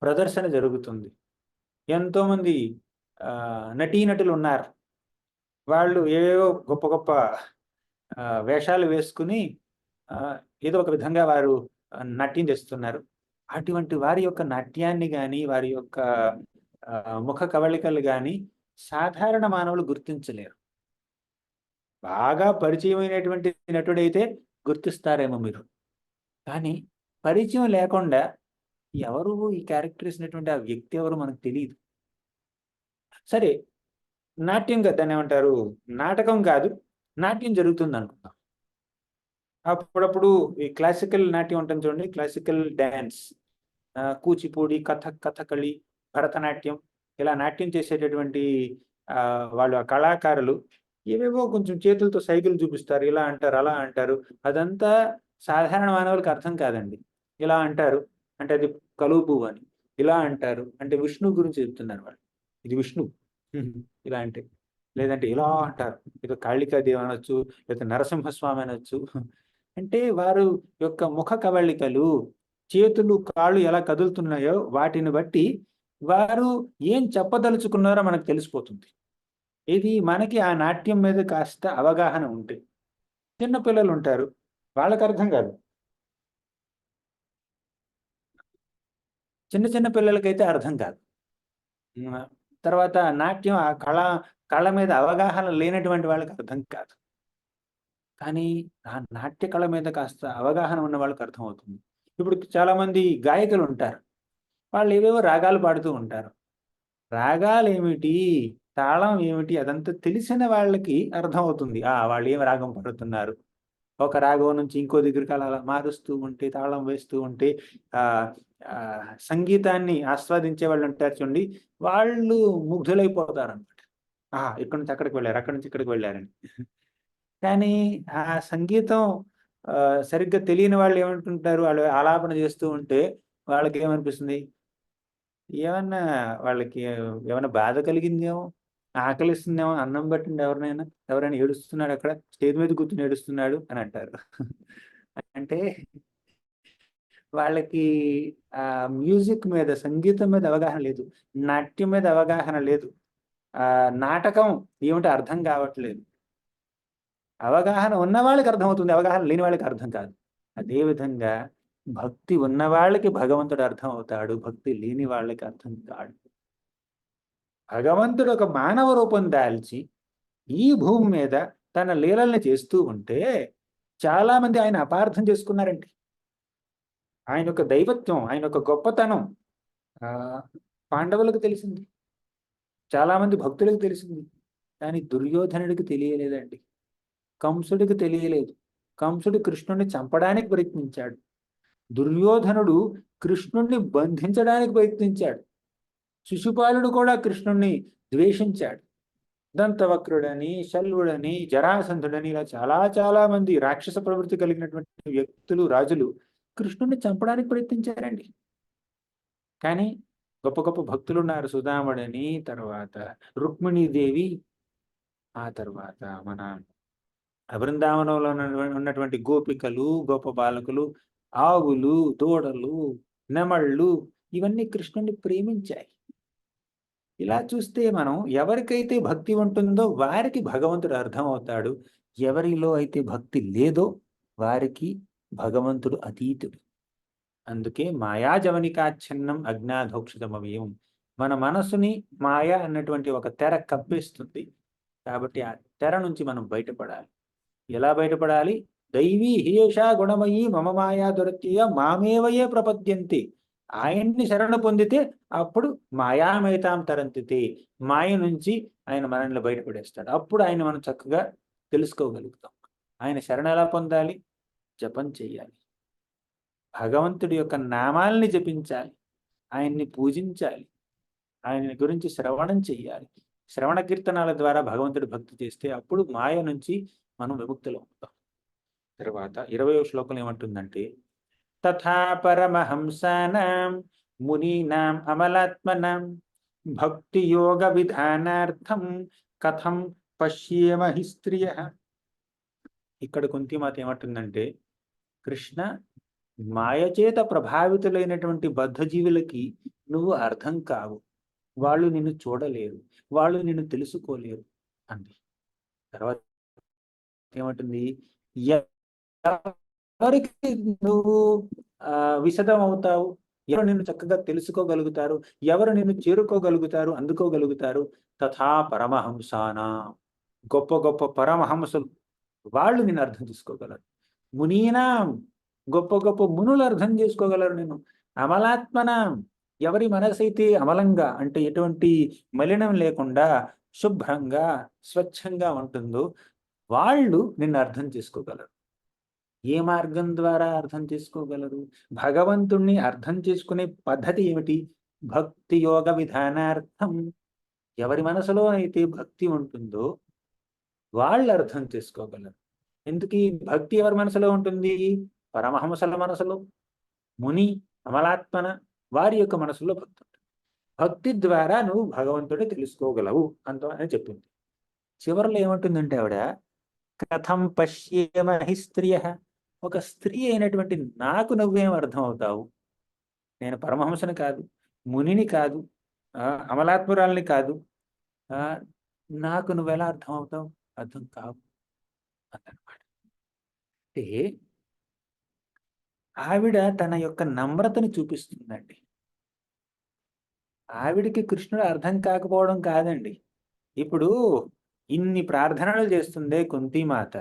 ప్రదర్శన జరుగుతుంది. ఎంతోమంది నటీనటులు ఉన్నారు. వాళ్ళు ఏవో గొప్ప గొప్ప వేషాలు వేసుకుని ఏదో ఒక విధంగా వారు నాట్యం చేస్తున్నారు. అటువంటి వారి యొక్క నాట్యాన్ని కానీ, వారి యొక్క ముఖ కవళికలు కానీ సాధారణ మానవులు గుర్తించలేరు. బాగా పరిచయమైనటువంటి నటుడైతే గుర్తిస్తారేమో మీరు. కానీ పరిచయం లేకుండా ఎవరు ఈ క్యారెక్టర్ ఇచ్చినటువంటి ఆ వ్యక్తి ఎవరు మనకు తెలియదు. సరే, నాట్యం దాన్ని ఏమంటారు? నాటకం కాదు, నాట్యం జరుగుతుంది అనుకుందాం. అప్పుడప్పుడు ఈ క్లాసికల్ నాట్యం ఉంటుంది చూడండి, క్లాసికల్ డ్యాన్స్, కూచిపూడి, కథకళి, భరతనాట్యం, ఇలా నాట్యం చేసేటటువంటి వాళ్ళు ఆ కళాకారులు ఏవేవో కొంచెం చేతులతో సైకిల్ చూపిస్తారు. ఇలా అంటారు, అలా అంటారు. అదంతా సాధారణ మానవులకు అర్థం కాదండి. ఇలా అంటారు అంటే అది కలువ పువ్వు అని, ఇలా అంటారు అంటే విష్ణువు గురించి చెప్తున్నారు వాళ్ళు. ఇది విష్ణువు ఇలా అంటే. లేదంటే ఇలా అంటారు, ఇక కాళికాదేవి అనొచ్చు, లేదా నరసింహస్వామి అనొచ్చు. అంటే వారు యొక్క ముఖ కవళికలు, చేతులు, కాళ్ళు ఎలా కదులుతున్నాయో వాటిని బట్టి వారు ఏం చెప్పదలుచుకున్నారో మనకు తెలిసిపోతుంది. ఇది మనకి ఆ నాట్యం మీద కాస్త అవగాహన ఉంటే. చిన్నపిల్లలు ఉంటారు, వాళ్ళకి అర్థం కాదు. చిన్న పిల్లలకైతే అర్థం కాదు. తర్వాత నాట్యం, ఆ కళ కళ మీద అవగాహన లేనటువంటి వాళ్ళకి అర్థం కాదు. కానీ ఆ నాట్య కళ మీద కాస్త అవగాహన ఉన్న వాళ్ళకి అర్థమవుతుంది. ఇప్పుడు చాలామంది గాయకులు ఉంటారు. వాళ్ళు ఏవేవో రాగాలు పాడుతూ ఉంటారు. రాగాలేమిటి? తాళం ఏమిటి? అదంతా తెలిసిన వాళ్ళకి అర్థమవుతుంది. వాళ్ళు ఏం రాగం పాడుతున్నారు. ఒక రాగం నుంచి ఇంకో దగ్గరికి అలా అలా మారుస్తూ ఉంటే, తాళం వేస్తూ ఉంటే ఆహ్, సంగీతాన్ని ఆస్వాదించే వాళ్ళుంటారు చూడండి. వాళ్ళు ముగ్ధులైపోతారనమాట. ఇక్కడి నుంచి అక్కడికి వెళ్లారు. అక్కడి నుంచి ఇక్కడికి వెళ్లారని. కానీ ఆ సంగీతం సరిగ్గా తెలియని వాళ్ళు ఏమనుకుంటారు? వాళ్ళు ఆలాపన చేస్తూ ఉంటే వాళ్ళకేమనిపిస్తుంది? ఏమన్నా వాళ్ళకి ఏమన్నా బాధ కలిగిందేమో, ఆకలేస్తుందేమో, అన్నం పెట్టండి ఎవరినైనా, ఎవరైనా ఏడుస్తున్నాడు అక్కడ, స్టేజ్ మీద కూర్చొని ఏడుస్తున్నాడు అని అంటారు. అంటే వాళ్ళకి మ్యూజిక్ మీద, సంగీతం మీద అవగాహన లేదు. నాట్యం మీద అవగాహన లేదు. నాటకం ఏమిటో అర్థం కావట్లేదు. అవగాహన ఉన్న వాళ్ళకి అర్థమవుతుంది. అవగాహన లేని వాళ్ళకి అర్థం కాదు. అదే విధంగా భక్తి ఉన్న వాళ్ళకి భగవంతుడు అర్థం అవుతాడు. భక్తి లేని వాళ్ళకి అర్థం కాడు. భగవంతుడు ఒక మానవ రూపం దాల్చి ఈ భూమి మీద తన లీలల్ని చేస్తూ ఉంటే చాలా మంది ఆయన అపార్థం చేసుకున్నారండి. ఆయన యొక్క దైవత్వం, ఆయన యొక్క గొప్పతనం పాండవులకు తెలిసింది. చాలా మంది భక్తులకు తెలిసింది. కానీ దుర్యోధనుడికి తెలియలేదండి. కంసుడికి తెలియలేదు. కంసుడు కృష్ణుడిని చంపడానికి ప్రయత్నించాడు. దుర్యోధనుడు కృష్ణుణ్ణి బంధించడానికి ప్రయత్నించాడు. శిశుపాలుడు కూడా కృష్ణుణ్ణి ద్వేషించాడు. దంతవక్రుడని, శల్వుడని, జరాసంధుడని ఇలా చాలా చాలా మంది రాక్షస ప్రవృత్తి కలిగినటువంటి వ్యక్తులు, రాజులు కృష్ణుణ్ణి చంపడానికి ప్రయత్నించారండి. కానీ గొప్ప గొప్ప భక్తులున్నారు. సుధాముడని, తర్వాత రుక్మిణీదేవి, ఆ తర్వాత మన బృందావనంలో ఉన్నటువంటి గోపికలు, గొప్ప బాలకులు, ఆవులు, దూడలు, నెమళ్ళు ఇవన్నీ కృష్ణుణ్ణి ప్రేమించాయి. ఇలా చూస్తే మనం ఎవరికైతే భక్తి ఉంటుందో వారికి భగవంతుడు అర్థమవుతాడు. ఎవరిలో అయితే భక్తి లేదో వారికి భగవంతుడు అతీతుడు. అందుకే మాయాజవనికాచ్ఛన్నం అజ్ఞాధోక్షితమవ్యయం. మన మనసుని మాయ అన్నటువంటి ఒక తెర కప్పేస్తుంది. కాబట్టి ఆ తెర నుంచి మనం బయటపడాలి. ఎలా బయటపడాలి? దైవీ హేషా గుణమయీ మమ మాయా దురత్యయ మామేవయే ప్రపద్యంతి. ఆయన్ని శరణ పొందితే అప్పుడు మాయామయతాం తరంతితే. మాయ నుంచి ఆయన మనల్ని బయటపడేస్తాడు. అప్పుడు ఆయన మనం చక్కగా తెలుసుకోగలుగుతాం. ఆయన శరణ ఎలా పొందాలి? జపం చెయ్యాలి. భగవంతుడి యొక్క నామాల్ని జపించాలి. ఆయన్ని పూజించాలి. ఆయన గురించి శ్రవణం చెయ్యాలి. శ్రవణ కీర్తనాల ద్వారా భగవంతుడి భక్తి చేస్తే అప్పుడు మాయ నుంచి మనం విముక్తులు అవుతాం. తర్వాత 20వ శ్లోకం ఏమంటుందంటే, తథా పరమహంసానాం మునీనాం అమలాత్మనాం భక్తి యోగ విధానార్థం కథం పశ్యేమ హి స్త్రియః. ఇక్కడ కుంతిమాత ఏమంటుందంటే, కృష్ణ, మాయచేత ప్రభావితులైనటువంటి బద్ధజీవులకి నువ్వు అర్థం కావు. వాళ్ళు నిన్ను చూడలేరు, వాళ్ళు నిన్ను తెలుసుకోలేరు అంది. తర్వాత ఏమంటుంది? ఎవరికి నువ్వు విశదం అవుతావు? ఎవరు నిన్ను చక్కగా తెలుసుకోగలుగుతారు? ఎవరు నిన్ను చేరుకోగలుగుతారు, అందుకోగలుగుతారు? తథా పరమహంసానా, గొప్ప గొప్ప పరమహంసలు వాళ్ళు నిన్ను అర్థం చేసుకోగలరు. మునీనాం, గొప్ప గొప్ప మునులు అర్థం చేసుకోగలరు నిన్ను. అమలాత్మనాం, ఎవరి మనసైతే అమలంగా అంటే ఎటువంటి మలినం లేకుండా శుభ్రంగా స్వచ్ఛంగా ఉంటుందో వాళ్ళు నిన్ను అర్థం చేసుకోగలరు. ఏ మార్గం ద్వారా అర్థం చేసుకోగలరు? భగవంతుణ్ణి అర్థం చేసుకునే పద్ధతి ఏమిటి? భక్తి యోగ విధానార్థం. ఎవరి మనసులో అయితే భక్తి ఉంటుందో వాళ్ళు అర్థం చేసుకోగలరు. ఎందుకు ఈ భక్తి ఎవరి మనసులో ఉంటుంది? పరమహంసల మనసులో, ముని, అమలాత్మన వారి యొక్క మనసులో భక్తి ఉంటుంది. భక్తి ద్వారా నువ్వు భగవంతుడిని తెలుసుకోగలవు అంత అని చెప్పింది. చివరిలో ఏమంటుందంటే ఆవిడ, కథం పశ్యేమ హి స్త్రియః. ఒక స్త్రీ అయినటువంటి నాకు నువ్వేం అర్థం అవుతావు? నేను పరమహంసని కాదు, మునిని కాదు, అమలాత్మురాల్ని కాదు. నాకు నువ్వెలా అర్థం అవుతావు? అర్థం కావు అన్నమాట. అంటే ఆవిడ తన యొక్క నమ్రతని చూపిస్తుందండి. ఆవిడికి కృష్ణుడు అర్థం కాకపోవడం కాదండి. ఇప్పుడు ఇన్ని ప్రార్థనలు చేస్తుందే కుంతీమాత,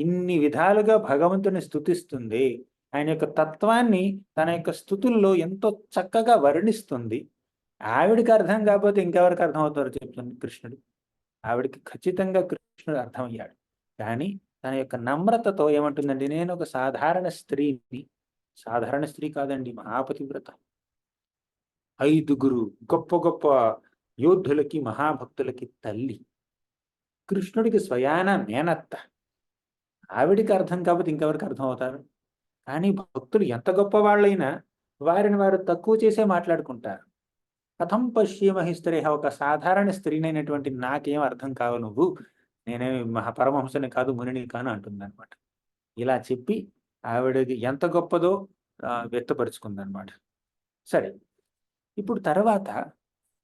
ఇన్ని విధాలుగా భగవంతుని స్తుతిస్తుంది, ఆయన యొక్క తత్వాన్ని తన యొక్క స్తుతుల్లో ఎంతో చక్కగా వర్ణిస్తుంది. ఆవిడికి అర్థం కాకపోతే ఇంకెవరికి అర్థం అవుతారో చెప్తుంది కృష్ణుడు. ఆవిడికి ఖచ్చితంగా కృష్ణుడు అర్థమయ్యాడు. కానీ తన యొక్క నమ్రతతో ఏమంటుందండి, నేను ఒక సాధారణ స్త్రీని. సాధారణ స్త్రీ కాదండి, మహాపతివ్రత. 5 గొప్ప గొప్ప యోధులకి మహాభక్తులకి తల్లి, కృష్ణుడికి స్వయాన మేనత్త. ఆవిడికి అర్థం కాకపోతే ఇంకెవరికి అర్థం అవుతారు? కానీ భక్తులు ఎంత గొప్ప వాళ్ళైనా వారిని వారు తక్కువ చేసే మాట్లాడుకుంటారు. కథం పశ్యేమహి స్త్రీహ, ఒక సాధారణ స్త్రీనైనటువంటి నాకేం అర్థం కావు నువ్వు, నేనేమి పరమహంసని కాదు, మునిని కాను అంటుందన్నమాట. ఇలా చెప్పి ఆవిడకి ఎంత గొప్పదో వ్యక్తపరుచుకుందనమాట. సరే, ఇప్పుడు తర్వాత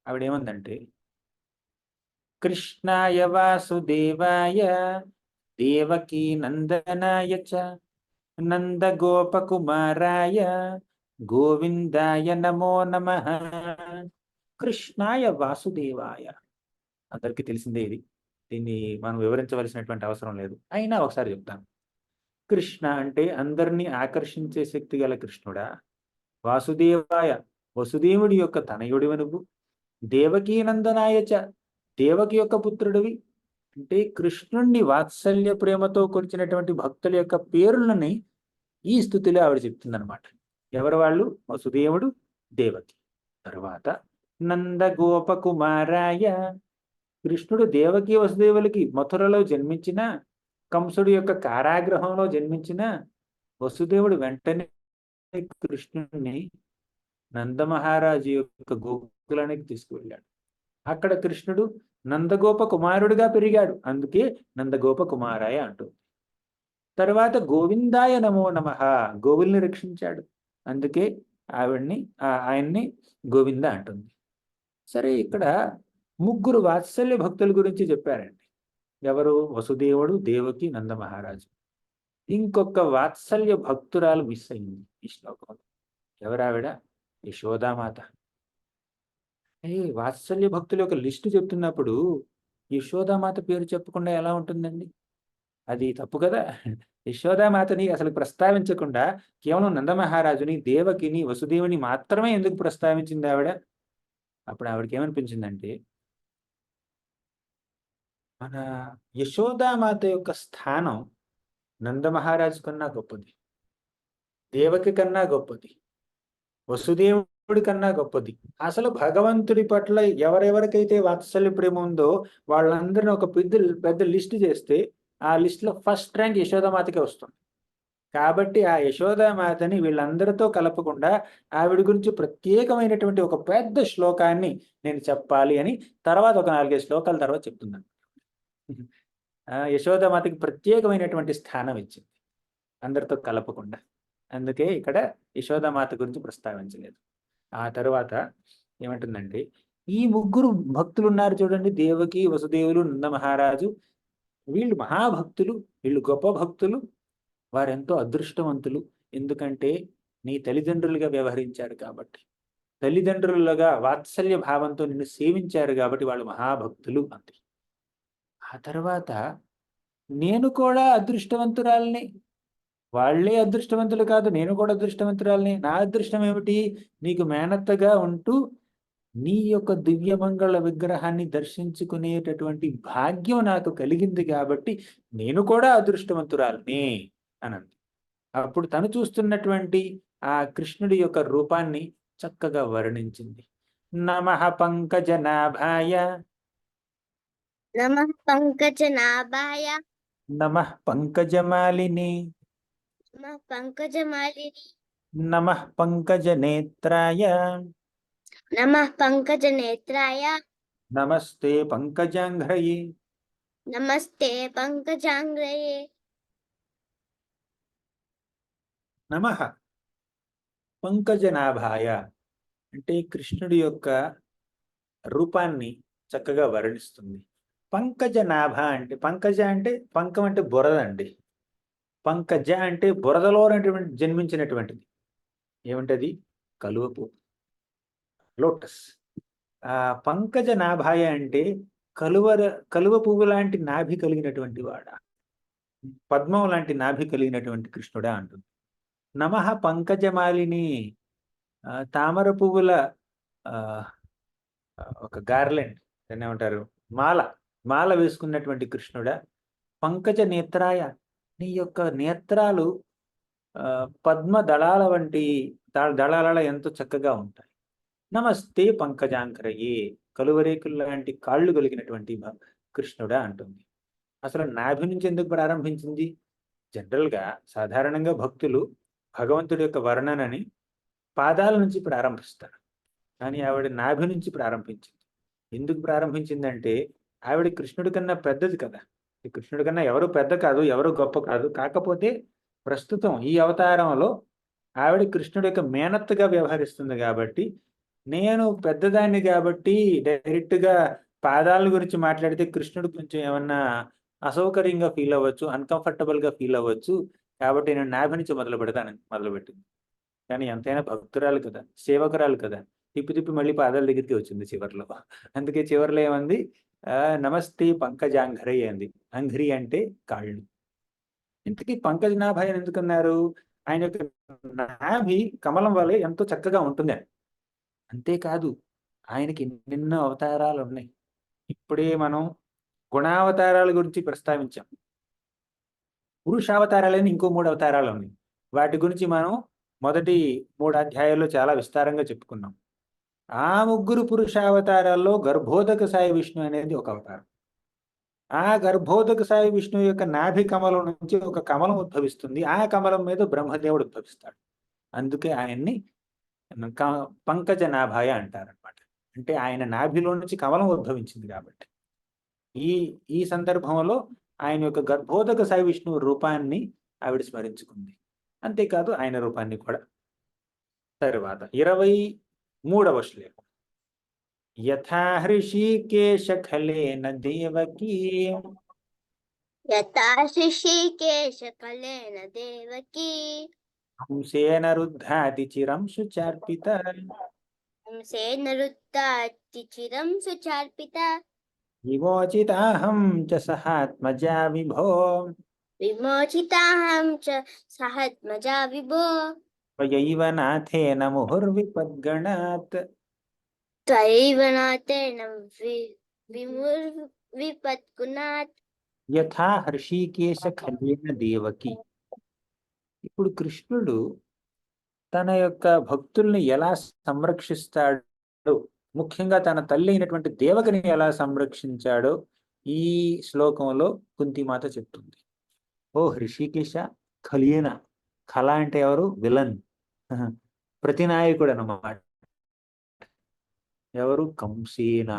ఆవిడేమందంటే, కృష్ణాయ వాసుదేవాయ దేవకీ నందనాయ చ నందగోపకుమారాయ గోవిందాయ నమో నమః. కృష్ణాయ వాసుదేవాయ, అందరికీ తెలిసిందే ఇది, దీన్ని మనం వివరించవలసినటువంటి అవసరం లేదు, అయినా ఒకసారి చెప్తాను. కృష్ణ అంటే అందరినీ ఆకర్షించే శక్తి గల కృష్ణుడా? వాసుదేవాయ, వసుదేవుడి యొక్క తనయుడివి నువ్వు. దేవకీనందనాయచ, దేవకి యొక్క పుత్రుడివి. అంటే కృష్ణుణ్ణి వాత్సల్య ప్రేమతో కొలిచినటువంటి భక్తుల యొక్క పేర్లని ఈ స్థుతిలో ఆవిడ చెప్తుందనమాట. ఎవరు వాళ్ళు? వసుదేవుడు, దేవకి. తర్వాత నందగోపకుమారాయ, కృష్ణుడు దేవకి వసుదేవులకి మథురలో జన్మించిన, కంసుడు యొక్క కారాగృహంలో జన్మించిన వసుదేవుడు వెంటనే కృష్ణుడిని నందమహారాజు యొక్క గోకులానికి తీసుకువెళ్ళాడు. అక్కడ కృష్ణుడు నందగోప కుమారుడిగా పెరిగాడు, అందుకే నందగోప కుమారాయ అంటుంది. తర్వాత గోవిందాయ నమో నమః, గోవుల్ని రక్షించాడు, అందుకే ఆయన్ని గోవింద అంటుంది. సరే, ఇక్కడ 3 వాత్సల్య భక్తుల గురించి చెప్పారండి. ఎవరు? వసుదేవుడు, దేవకి, నందమహారాజు. ఇంకొక వాత్సల్య భక్తురాలు మిస్ అయింది ఈ శ్లోకంలో. ఎవరావిడ? యశోదామాత. వాత్సల్య భక్తుల యొక్క లిస్టు చెప్తున్నప్పుడు యశోదామాత పేరు చెప్పకుండా ఎలా ఉంటుందండి? అది తప్పు కదా. యశోదామాతని అసలు ప్రస్తావించకుండా కేవలం నందమహారాజుని, దేవకిని, వసుదేవుని మాత్రమే ఎందుకు ప్రస్తావించింది ఆవిడ? అప్పుడు ఆవిడకి ఏమనిపించిందంటే, మన యశోదామాత యొక్క స్థానం నందమహారాజు కన్నా గొప్పది, దేవకి కన్నా గొప్పది, వసుదేవుడి కన్నా గొప్పది. అసలు భగవంతుడి పట్ల ఎవరెవరికైతే వాత్సల్య ప్రేమ ఉందో వాళ్ళందరినీ ఒక పెద్ద లిస్ట్ చేస్తే ఆ లిస్టులో ఫస్ట్ ర్యాంక్ యశోదామాతకే వస్తుంది. కాబట్టి ఆ యశోదామాతని వీళ్ళందరితో కలపకుండా ఆవిడ గురించి ప్రత్యేకమైనటువంటి ఒక పెద్ద శ్లోకాన్ని నేను చెప్పాలి అని తర్వాత ఒక 4-5 శ్లోకాల తర్వాత చెప్తున్నాను. యశోదామాతకి ప్రత్యేకమైనటువంటి స్థానం ఇచ్చింది, అందరితో కలపకుండా. అందుకే ఇక్కడ యశోదామాత గురించి ప్రస్తావించలేదు. ఆ తర్వాత ఏమంటుందంటే, ఈ 3 భక్తులు ఉన్నారు చూడండి, దేవకి, వసుదేవులు, నందమహారాజు. వీళ్ళు మహాభక్తులు, వీళ్ళు గొప్ప భక్తులు, వారెంతో అదృష్టవంతులు. ఎందుకంటే నీ తల్లిదండ్రులుగా వ్యవహరించారు కాబట్టి, తల్లిదండ్రులుగా వాత్సల్య భావంతో నిన్ను సేవించారు కాబట్టి వాళ్ళు మహాభక్తులు అంతే. ఆ తర్వాత నేను కూడా అదృష్టవంతురాల్ని, వాళ్లే అదృష్టవంతులు కాదు, నేను కూడా అదృష్టవంతురాల్ని. నా అదృష్టం ఏమిటి? నీకు మేనత్తగా ఉంటూ నీ యొక్క దివ్యమంగళ విగ్రహాన్ని దర్శించుకునేటటువంటి భాగ్యం నాకు కలిగింది కాబట్టి నేను కూడా అదృష్టవంతురాల్ని అనంది. అప్పుడు తను చూస్తున్నటువంటి ఆ కృష్ణుడి యొక్క రూపాన్ని చక్కగా వర్ణించింది. నమః పంకజనాభాయ, నమః పంకజనాభాయ, నమః పంకజమాలిని, నమః పంకజమాలిని, నమః పంకజనేత్రాయ, నమః పంకజనేత్రాయ, నమస్తే పంకజాంఘ్రయే. నమస్తే పంకజాంఘ్రయే. నమః పంకజనాభాయ అంటే కృష్ణుడి యొక్క రూపాన్ని చక్కగా వర్ణిస్తుంది. పంకజనాభ అంటే, పంకజ అంటే పంకం అంటే బురద అండి. పంకజ అంటే బురదలో జన్మించినటువంటిది. ఏమిటది? కలువపు, లోటస్. పంకజ నాభాయ అంటే కలువ పువ్వు లాంటి నాభి కలిగినటువంటి వాడా, పద్మం లాంటి నాభి కలిగినటువంటి కృష్ణుడా అంటుంది. నమః పంకజమాలిని, తామర పువ్వుల ఆ, ఒక గార్లెండ్, దాన్ని ఏమంటారు, మాల మాల వేసుకున్నటువంటి కృష్ణుడా. పంకజ నేత్రాయ, నీ యొక్క నేత్రాలు పద్మ దళాల వంటి దళాల ఎంతో చక్కగా ఉంటాయి. నమస్తే పంకజాంకరయే, కలువరేకులు లాంటి కాళ్ళు కలిగినటువంటి కృష్ణుడా అంటుంది. అసలు నాభి నుంచి ఎందుకు ప్రారంభించింది? జనరల్గా సాధారణంగా భక్తులు భగవంతుడి యొక్క వర్ణనని పాదాల నుంచి ప్రారంభిస్తారు, కానీ ఆవిడ నాభి నుంచి ప్రారంభించింది. ఎందుకు ప్రారంభించిందంటే ఆవిడ కృష్ణుడి కన్నా పెద్దది కదా. కృష్ణుడి కన్నా ఎవరు పెద్ద కాదు, ఎవరు గొప్ప కాదు. కాకపోతే ప్రస్తుతం ఈ అవతారంలో ఆవిడ కృష్ణుడి యొక్క మేనత్తగా వ్యవహరిస్తుంది కాబట్టి, నేను పెద్దదాన్ని కాబట్టి డైరెక్ట్గా పాదాల గురించి మాట్లాడితే కృష్ణుడు కొంచెం ఏమన్నా అసౌకర్యంగా ఫీల్ అవ్వచ్చు, అన్కంఫర్టబుల్గా ఫీల్ అవ్వచ్చు, కాబట్టి నేను నాభి నుంచి మొదలుపెట్టింది. కానీ ఎంతైనా భక్తురాలు కదా, సేవకురాలు కదా, తిప్పి తిప్పి మళ్ళీ పాదాల దగ్గరికి వచ్చింది చివరిలో. అందుకే చివరిలో ఏమంది, నమస్తే పంకజాంఘ్రి అంది. అంఘ్రి అంటే కాళ్ళు. ఇంతకీ పంకజనాభాయ్ అని ఎందుకన్నారు? ఆయన యొక్క నాభి కమలం వలె ఎంతో చక్కగా ఉంటుంది. అంతేకాదు ఆయనకి ఎన్నెన్నో అవతారాలు ఉన్నాయి. ఇప్పుడే మనం గుణావతారాల గురించి ప్రస్తావించాం. పురుషావతారాలని ఇంకో 3 అవతారాలు ఉన్నాయి. వాటి గురించి మనం మొదటి 3 అధ్యాయాల్లో చాలా విస్తారంగా చెప్పుకున్నాం. ఆ 3 పురుషావతారాల్లో గర్భోదక సాయి విష్ణు అనేది ఒక అవతారం. ఆ గర్భోదక సాయి విష్ణు యొక్క నాభి కమలం నుంచి ఒక కమలం ఉద్భవిస్తుంది. ఆ కమలం మీద బ్రహ్మదేవుడు ఉద్భవిస్తాడు. అందుకే ఆయన్ని పంకజ నాభాయ అంటారనమాట. అంటే ఆయన నాభిలో నుంచి కమలం ఉద్భవించింది కాబట్టి. ఈ ఈ సందర్భంలో ఆయన యొక్క గర్భోదక సాయి విష్ణువు రూపాన్ని ఆవిడ స్మరించుకుంది. అంతేకాదు ఆయన రూపాన్ని కూడా. తరువాత 23వ శ్లోకం. యథా హృషీకేశ ఖలేన దేవకీ, యథా హృషీకేశ ఖలేన దేవకీ, హంసేన రుద్ధాతి చిరం సుచార్పిత, హంసేన రుద్ధాతి చిరం సుచార్పిత, విమోచితాహం చ సహాత్మజా విభో, విమోచితాహం చ సహాత్మజా విభో, త్వయైవ నాథేన ముహుర్విపద్గణాత్. త్వయైవ నాథేన విముర్విపద్గుణాత్. యథా హృషీకేశ ఖలేన దేవకి. ఇప్పుడు కృష్ణుడు తన యొక్క భక్తుల్ని ఎలా సంరక్షిస్తాడో, ముఖ్యంగా తన తల్లి అయినటువంటి దేవకిని ఎలా సంరక్షించాడో ఈ శ్లోకంలో కుంతిమాత చెప్తుంది. ఓ హృషికేశ ఖలియన. ఖల అంటే ఎవరు? విలన్, ప్రతినాయకుడు అన్నమాట. ఎవరు? కంసేన.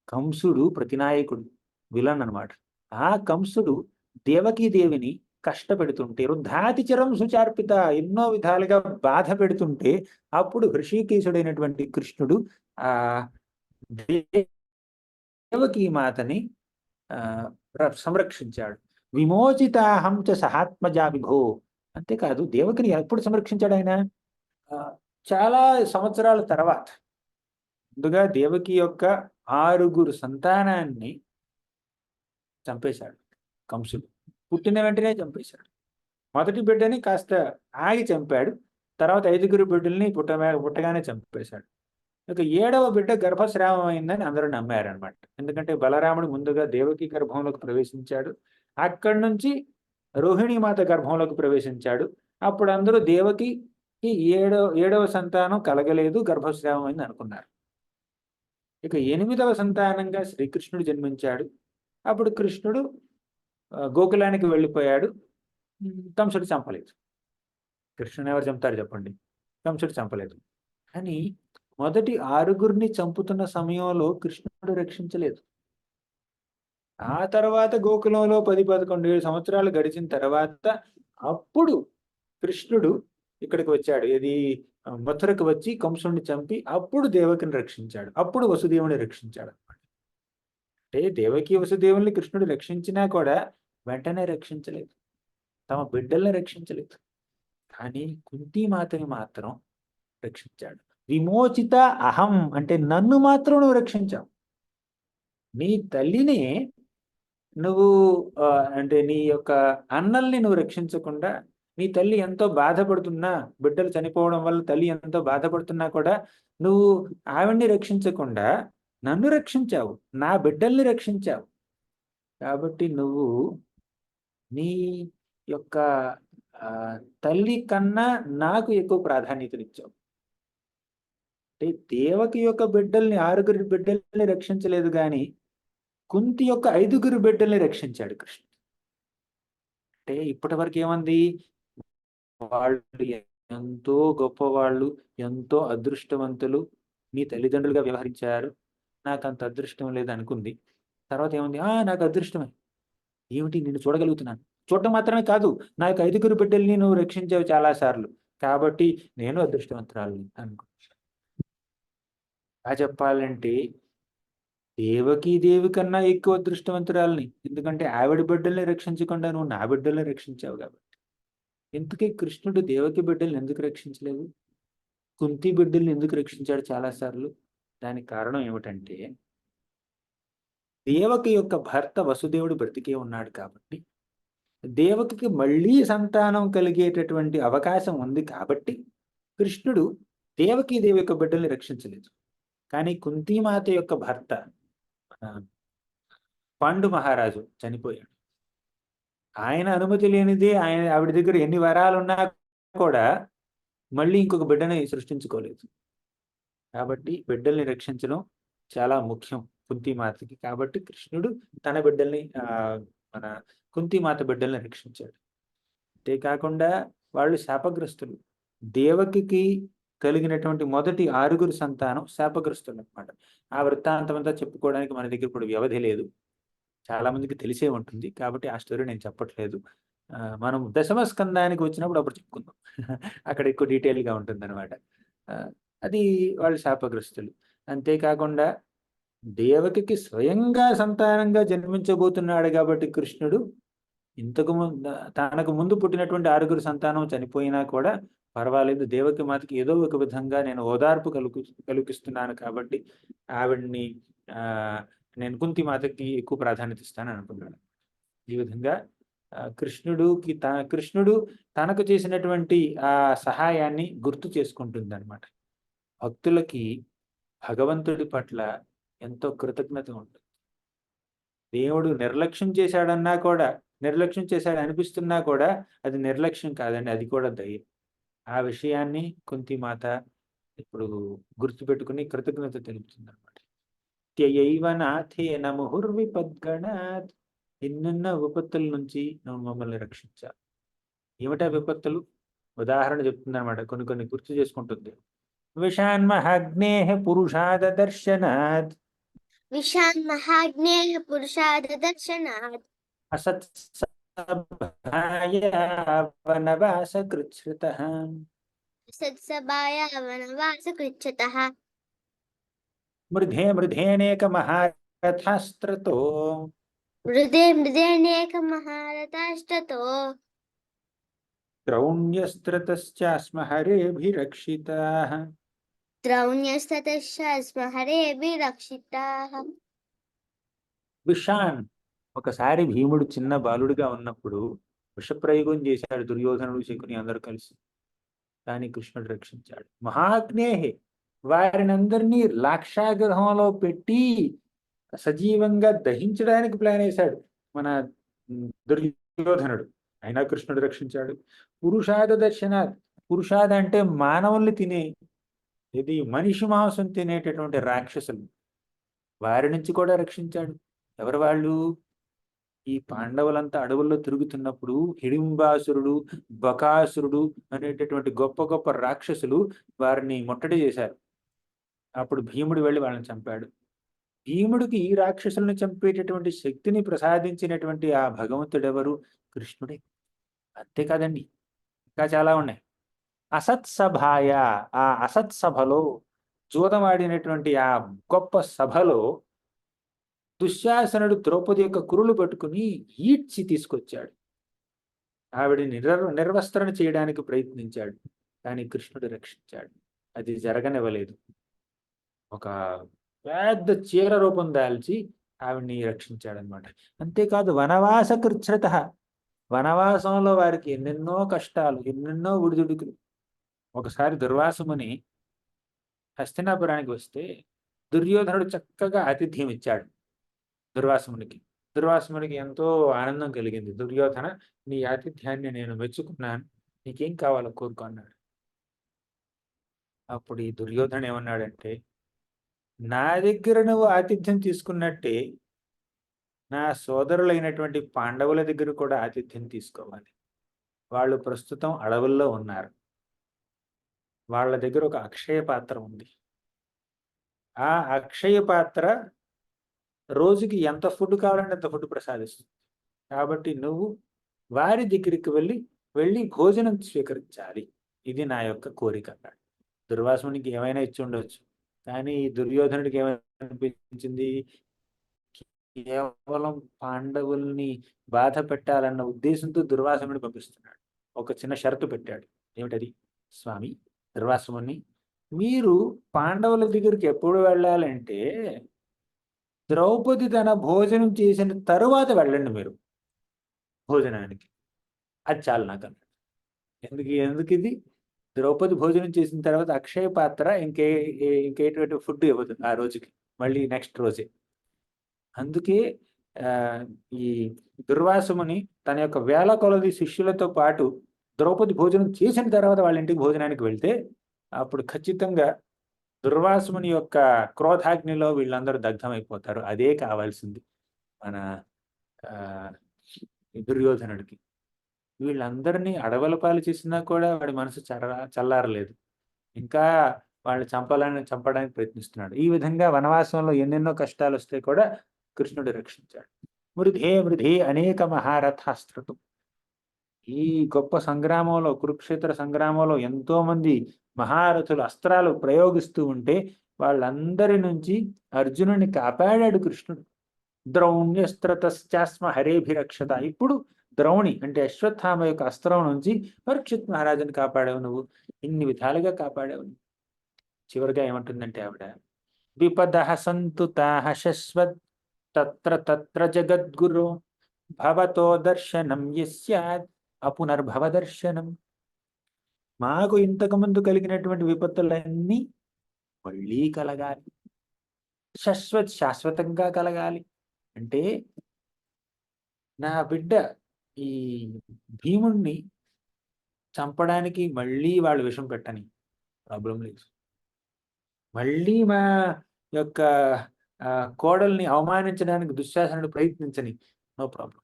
కంసుడు ప్రతినాయకుడు, విలన్ అన్నమాట. ఆ కంసుడు దేవకీదేవిని కష్టపెడుతుంటే, రుద్ధాతి చిరం సుచార్పిత, ఎన్నో విధాలుగా బాధ పెడుతుంటే, అప్పుడు హృషికేశుడైనటువంటి కృష్ణుడు ఆ దేవకీ మాతని సంరక్షించాడు. విమోచితాహం చ సహాత్మజా విభో. అంతేకాదు దేవకిని ఎప్పుడు సంరక్షించాడు ఆయన? చాలా సంవత్సరాల తర్వాత. ముందుగా దేవకి యొక్క 6 సంతానాన్ని చంపేశాడు కంసుడు. పుట్టిన వెంటనే చంపేశాడు. మొదటి బిడ్డని కాస్త ఆగి చంపాడు. తర్వాత 5 బిడ్డల్ని పుట్టగానే చంపేశాడు. ఇక 7వ బిడ్డ గర్భస్రావం అయిందని అందరూ నమ్మారనమాట. ఎందుకంటే బలరాముడు ముందుగా దేవకి గర్భంలోకి ప్రవేశించాడు. అక్కడి నుంచి రోహిణీ మాత గర్భంలోకి ప్రవేశించాడు. అప్పుడు అందరూ దేవకికి 7వ సంతానం కలగలేదు, గర్భస్రావం అయింది అనుకున్నారు. ఇక 8వ సంతానంగా శ్రీకృష్ణుడు జన్మించాడు. అప్పుడు కృష్ణుడు గోకులానికి వెళ్ళిపోయాడు. కంసుడు చంపలేదు. కృష్ణుని ఎవరు చంపుతారు చెప్పండి? కంసుడు చంపలేదు. కానీ మొదటి 6 చంపుతున్న సమయంలో కృష్ణుడు రక్షించలేదు. ఆ తర్వాత గోకులంలో 10-11 సంవత్సరాలు గడిచిన తర్వాత అప్పుడు కృష్ణుడు ఇక్కడికి వచ్చాడు. ఇది మథురకు వచ్చి కంసుడిని చంపి అప్పుడు దేవకిని రక్షించాడు. అప్పుడు వసుదేవుని రక్షించాడు అనమాట. అంటే దేవకి వసుదేవుల్ని కృష్ణుడు రక్షించినా కూడా వెంటనే రక్షించలేదు, తమ బిడ్డల్ని రక్షించలేదు. కానీ కుంతీమాతని మాత్రం రక్షించాడు. విమోచిత అహం అంటే నన్ను మాత్రం నువ్వు రక్షించావు. నీ తల్లిని నువ్వు అంటే నీ యొక్క అన్నల్ని నువ్వు రక్షించకుండా, నీ తల్లి ఎంతో బాధపడుతున్నా, బిడ్డలు చనిపోవడం వల్ల తల్లి ఎంతో బాధపడుతున్నా కూడా నువ్వు ఆవిడ్ని రక్షించకుండా నన్ను రక్షించావు, నా బిడ్డల్ని రక్షించావు. కాబట్టి నువ్వు నీ యొక్క తల్లి కన్నా నాకు ఎక్కువ ప్రాధాన్యతనిచ్చావు. అంటే దేవకి యొక్క బిడ్డల్ని 6 బిడ్డల్ని రక్షించలేదు కానీ కుంతి యొక్క 5 బిడ్డల్ని రక్షించాడు కృష్ణుడు. అంటే ఇప్పటి వరకు ఏమంది, వాళ్ళు ఎంతో గొప్పవాళ్ళు, ఎంతో అదృష్టవంతులు, నీ తల్లిదండ్రులుగా వ్యవహరించారు, నాకు అంత అదృష్టం లేదు అనుకుంది. తర్వాత ఏముంది, నాకు అదృష్టమే, ఏమిటి నిన్ను చూడగలుగుతున్నాను, చూడటం మాత్రమే కాదు నా యొక్క 5 బిడ్డల్ని నువ్వు రక్షించావు చాలా సార్లు, కాబట్టి నేను అదృష్టవంతురాలని అనుకో. చెప్పాలంటే దేవి కన్నా ఎక్కువ అదృష్టవంతురాలని, ఎందుకంటే ఆవిడ బిడ్డల్ని రక్షించకుండా నువ్వు నా బిడ్డల్ని రక్షించావు కాబట్టి. ఎందుకే కృష్ణుడు దేవకి బిడ్డల్ని ఎందుకు రక్షించలేదు, కుంతి బిడ్డల్ని ఎందుకు రక్షించాడు చాలాసార్లు? దానికి కారణం ఏమిటంటే దేవకి యొక్క భర్త వసుదేవుడు బ్రతికే ఉన్నాడు కాబట్టి, దేవకి మళ్ళీ సంతానం కలిగేటటువంటి అవకాశం ఉంది కాబట్టి కృష్ణుడు దేవకి దేవి యొక్క బిడ్డల్ని రక్షించలేదు. కానీ కుంతీమాత యొక్క భర్త పాండు మహారాజు చనిపోయాడు. ఆయన అనుమతి లేనిదే ఆవిడ దగ్గర ఎన్ని వరాలున్నా కూడా మళ్ళీ ఇంకొక బిడ్డని సృష్టించుకోలేదు. కాబట్టి బిడ్డల్ని రక్షించడం చాలా ముఖ్యం కుంతీమాతకి. కాబట్టి కృష్ణుడు తన బిడ్డల్ని మన కుంతీమాత బిడ్డల్ని రక్షించాడు. అంతేకాకుండా వాళ్ళు శాపగ్రస్తులు. దేవకికి కలిగినటువంటి మొదటి 6 సంతానం శాపగ్రస్తులు అన్నమాట. ఆ వృత్తాంతం అంతా చెప్పుకోవడానికి మన దగ్గర ఇప్పుడు వ్యవధి లేదు, చాలా మందికి తెలిసే ఉంటుంది, కాబట్టి ఆ స్టోరీ నేను చెప్పట్లేదు. మనం దశమ స్కందానికి వచ్చినప్పుడు అప్పుడు చెప్పుకుందాం. అక్కడ ఎక్కువ డీటెయిల్గా ఉంటుంది అనమాట. అది వాళ్ళు శాపగ్రస్తులు. అంతేకాకుండా దేవకికి స్వయంగా సంతానంగా జన్మించబోతున్నాడు కాబట్టి కృష్ణుడు తనకు ముందు పుట్టినటువంటి 6 సంతానం చనిపోయినా కూడా పర్వాలేదు, దేవకి మాతకి ఏదో ఒక విధంగా నేను ఓదార్పు కల్పిస్తున్నాను కాబట్టి ఆవిడ్ని నేను కుంతి మాతకి ఎక్కువ ప్రాధాన్యత ఇస్తానని అనుకున్నాడు. ఈ విధంగా కృష్ణుడు తనకు చేసినటువంటి ఆ సహాయాన్ని గుర్తు చేసుకుంటుంది అనమాట. భక్తులకి భగవంతుడి పట్ల ఎంతో కృతజ్ఞత ఉంటుంది. దేవుడు నిర్లక్ష్యం చేశాడన్నా కూడా, నిర్లక్ష్యం చేశాడు అనిపిస్తున్నా కూడా అది నిర్లక్ష్యం కాదండి, అది కూడా దయ. ఆ విషయాన్ని కుంతిమాత ఇప్పుడు గుర్తుపెట్టుకుని కృతజ్ఞత తెలుపుతుంది అనమాట. త్యయైవ నాథేన ముహుర్విపద్గణాత్, ఎన్నెన్న విపత్తుల నుంచి నువ్వు మమ్మల్ని రక్షించావు. ఏమిటా విపత్తులు? ఉదాహరణ చెప్తుంది అనమాట, కొన్ని గుర్తు చేసుకుంటుంది. విషాన్మహాగ్నేః పురుషాద దర్శనాత్, విషాన్మహాగ్నేః పురుషాద దర్శనాత్, అసత్సభాయా వనవాసకృచ్ఛ్రుతః, సత్సభాయా వనవాసకృచ్ఛ్రుతః, మృధే మృధేనేక మహారథాస్త్రతో, మృదేనేక మహారథాస్త్రతో, ద్రౌణ్యస్త్రతశ్చాస్మ హరేభిరక్షితాః, ద్రౌణ్యస్తతశ్చాస్మ హరేభిరక్షితాః. విషాన్, ఒకసారి భీముడు చిన్న బాలుడిగా ఉన్నప్పుడు విషప్రయోగం చేశాడు దుర్యోధనుడు, శకుని అందరూ కలిసి. కానీ కృష్ణుడు రక్షించాడు. మహాగ్నేహే, వారిని అందరినీ లాక్షాగ్రహంలో పెట్టి సజీవంగా దహించడానికి ప్లాన్ వేశాడు మన దుర్యోధనుడు, అయినా కృష్ణుడు రక్షించాడు. పురుషాద దర్శనాత్, పురుషాద అంటే మానవుల్ని తినే, ఇది మనిషి మాంసం తినేటటువంటి రాక్షసులు, వారి నుంచి కూడా రక్షించాడు. ఎవరు వాళ్ళు? ఈ పాండవులంతా అడవుల్లో తిరుగుతున్నప్పుడు హిడింబాసురుడు, బకాసురుడు అనేటటువంటి గొప్ప గొప్ప రాక్షసులు వారిని ముట్టడి చేశారు. అప్పుడు భీముడు వెళ్ళి వాళ్ళని చంపాడు. భీముడికి ఈ రాక్షసులను చంపేటటువంటి శక్తిని ప్రసాదించినటువంటి ఆ భగవంతుడెవరు? కృష్ణుడే. అంతేకాదండి, ఇంకా చాలా ఉన్నాయి. అసత్సభాయ, ఆ అసత్సభలో, జూదమాడినటువంటి ఆ గొప్ప సభలో దుశ్శాసనుడు ద్రౌపది యొక్క కురులు పట్టుకుని ఈడ్చి తీసుకొచ్చాడు. ఆవిడని నిర్వస్త్రణ చేయడానికి ప్రయత్నించాడు, కానీ కృష్ణుడు రక్షించాడు. అది జరగనివ్వలేదు. ఒక పెద్ద చీర రూపం దాల్చి ఆవిడ్ని రక్షించాడనమాట. అంతేకాదు వనవాస కృచ్ఛ్రత, వనవాసంలో వారికి ఎన్నెన్నో కష్టాలు, ఎన్నెన్నో ఒడిదుడుకులు. ఒకసారి దుర్వాసముని హస్తినాపురానికి వస్తే దుర్యోధనుడు చక్కగా ఆతిథ్యం ఇచ్చాడు దుర్వాసమునికి. దుర్వాసమునికి ఎంతో ఆనందం కలిగింది. దుర్యోధన, నీ ఆతిథ్యాన్ని నేను మెచ్చుకున్నాను, నీకేం కావాలో కోరుకో అన్నాడు. అప్పుడు ఈ దుర్యోధనుడు ఏమన్నాడంటే, నా దగ్గర నువ్వు ఆతిథ్యం తీసుకున్నట్టే నా సోదరులైనటువంటి పాండవుల దగ్గర కూడా ఆతిథ్యం తీసుకోవాలి. వాళ్ళు ప్రస్తుతం అడవుల్లో ఉన్నారు. వాళ్ళ దగ్గర ఒక అక్షయ పాత్ర ఉంది. ఆ అక్షయ పాత్ర రోజుకి ఎంత ఫుడ్ కావాలంటే అంత ఫుడ్ ప్రసాదిస్తుంది. కాబట్టి నువ్వు వారి దగ్గరికి వెళ్ళి భోజనం స్వీకరించాలి. ఇది నా యొక్క కోరిక అన్నాడు. దుర్వాసునికి ఏమైనా ఇచ్చి ఉండొచ్చు, కానీ దుర్యోధనుడికి ఏమనిపించింది, కేవలం పాండవుల్ని బాధ పెట్టాలన్న ఉద్దేశంతో దుర్వాసుని పంపిస్తున్నాడు. ఒక చిన్న షరతు పెట్టాడు. ఏమిటది? స్వామి దుర్వాసుని, మీరు పాండవుల దగ్గరికి ఎప్పుడు వెళ్ళాలంటే ద్రౌపది తన భోజనం చేసిన తరువాత వెళ్ళండి మీరు భోజనానికి. అది చాలు నాకు అన్నాడు. ఎందుకు ఇది? ద్రౌపది భోజనం చేసిన తర్వాత అక్షయ పాత్ర ఇంకేటువంటి ఫుడ్ ఇవ్వదు ఆ రోజుకి, మళ్ళీ నెక్స్ట్ రోజే. అందుకే ఈ దుర్వాసముని తన యొక్క వేల కొలది శిష్యులతో పాటు ద్రౌపది భోజనం చేసిన తర్వాత వాళ్ళ ఇంటికి భోజనానికి వెళ్తే అప్పుడు ఖచ్చితంగా దుర్వాసముని యొక్క క్రోధాగ్నిలో వీళ్ళందరూ దగ్ధమైపోతారు. అదే కావాల్సింది మన దుర్యోధనుడికి. వీళ్ళందరినీ అడవుల పాలు చేసినా కూడా వాడి మనసు చల్లారలేదు. ఇంకా వాళ్ళు చంపడానికి ప్రయత్నిస్తున్నాడు. ఈ విధంగా వనవాసంలో ఎన్నెన్నో కష్టాలు వస్తే కూడా కృష్ణుడు రక్షించాడు. మృధే అనేక మహారథాస్త్రతం. ఈ గొప్ప సంగ్రామంలో, కురుక్షేత్ర సంగ్రామంలో ఎంతో మంది మహారథులు అస్త్రాలు ప్రయోగిస్తూ ఉంటే వాళ్ళందరి నుంచి అర్జునుడిని కాపాడాడు కృష్ణుడు. ద్రౌణ్యస్త్రతశ్చాస్మ హరేభిరక్షత. ఇప్పుడు ద్రౌణి అంటే అశ్వత్థామ యొక్క అస్త్రం నుంచి పరీక్షిత్ మహారాజుని కాపాడావు నువ్వు, ఇన్ని విధాలుగా కాపాడావు. చివరిగా ఏమంటుందంటే ఆవిడ, విపదః సంతుతాః శశ్వత్ తత్ర తత్ర జగద్గురు భవతో దర్శనం యస్యాత్ అపునర్భవ దర్శనం. మాకు ఇంతకు ముందు కలిగినటువంటి విపత్తులన్నీ మళ్ళీ కలగాలి, శాశ్వతంగా కలగాలి. అంటే నా బిడ్డ ఈ భీముణ్ణి చంపడానికి మళ్ళీ వాళ్ళు విషం పెట్టని ప్రాబ్లం లేదు, మళ్ళీ మా యొక్క కోడల్ని అవమానించడానికి దుశ్శాసనుడు ప్రయత్నించని నో ప్రాబ్లం,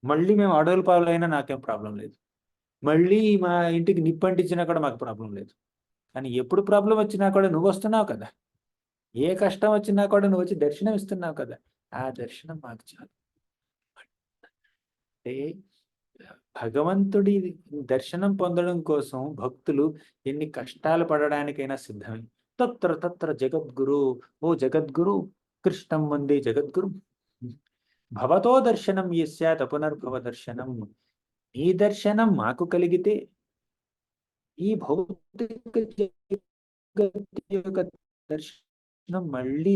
మళ్ళీ మేము అడవుల పాలైనా నాకేం ప్రాబ్లం లేదు, మళ్ళీ మా ఇంటికి నిప్పంటించినా కూడా మాకు ప్రాబ్లం లేదు. కానీ ఎప్పుడు ప్రాబ్లం వచ్చినా కూడా నువ్వు వస్తున్నావు కదా, ఏ కష్టం వచ్చినా కూడా నువ్వు వచ్చి దర్శనం ఇస్తున్నావు కదా, ఆ దర్శనం మాకు చాలు. అంటే భగవంతుడి దర్శనం పొందడం కోసం భక్తులు ఎన్ని కష్టాలు పడడానికైనా సిద్ధమే. తత్ర తత్ర జగద్గురు, ఓ జగద్గురు కృష్ణం వందే జగద్గురు. భవతో దర్శనం యస్యాత్ పునర్భవ దర్శనం. ఈ దర్శనం మాకు కలిగితే ఈ భౌతిక యొక్క దర్శనం మళ్ళీ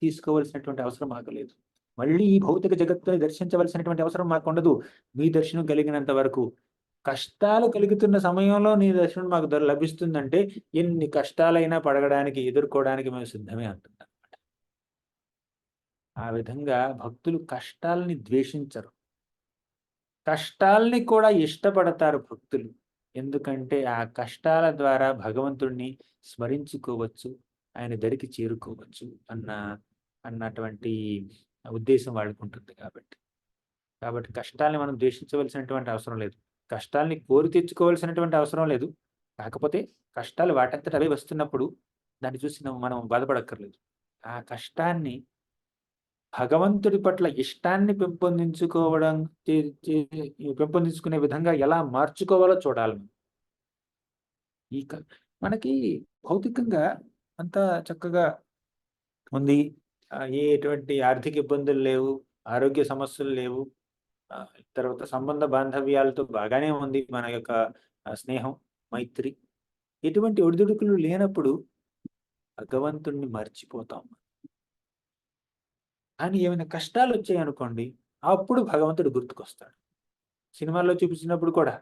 తీసుకోవాల్సినటువంటి అవసరం మాకు లేదు, మళ్ళీ ఈ భౌతిక జగత్తుని దర్శించవలసినటువంటి అవసరం మాకు ఉండదు. మీ దర్శనం కలిగినంత వరకు, కష్టాలు కలుగుతున్న సమయంలో నీ దర్శనం మాకు లభిస్తుందంటే ఎన్ని కష్టాలైనా పడగడానికి, ఎదుర్కోవడానికి మేము సిద్ధమే అంటున్నాం. ఆ విధంగా భక్తులు కష్టాలని ద్వేషించరు, కష్టాల్ని కూడా ఇష్టపడతారు భక్తులు. ఎందుకంటే ఆ కష్టాల ద్వారా భగవంతుడిని స్మరించుకోవచ్చు, ఆయన దరికి చేరుకోవచ్చు అన్నటువంటి ఉద్దేశం వాళ్ళకు ఉంటుంది. కాబట్టి కష్టాల్ని మనం ద్వేషించవలసినటువంటి అవసరం లేదు, కష్టాల్ని కోరి తెచ్చుకోవాల్సినటువంటి అవసరం లేదు. కాకపోతే కష్టాలు వాటంతట అవే వస్తున్నప్పుడు దాన్ని చూసి మనం బాధపడక్కర్లేదు. ఆ కష్టాన్ని భగవంతుడి పట్ల ఇష్టాన్ని పెంపొందించుకునే విధంగా ఎలా మార్చుకోవాలో చూడాలి. మనకి భౌతికంగా అంతా చక్కగా ఉంది, ఎటువంటి ఆర్థిక ఇబ్బందులు లేవు, ఆరోగ్య సమస్యలు లేవు, తర్వాత సంబంధ బాంధవ్యాలతో బాగానే ఉంది మన యొక్క స్నేహం, మైత్రి. ఎటువంటి ఒడిదుడుకులు లేనప్పుడు భగవంతుణ్ణి మర్చిపోతాం. అని ఏమైనా కష్టాలు వచ్చాయనుకోండి, అప్పుడు భగవంతుడు గుర్తుకొస్తాడు. సినిమాల్లో చూపించినప్పుడు కూడా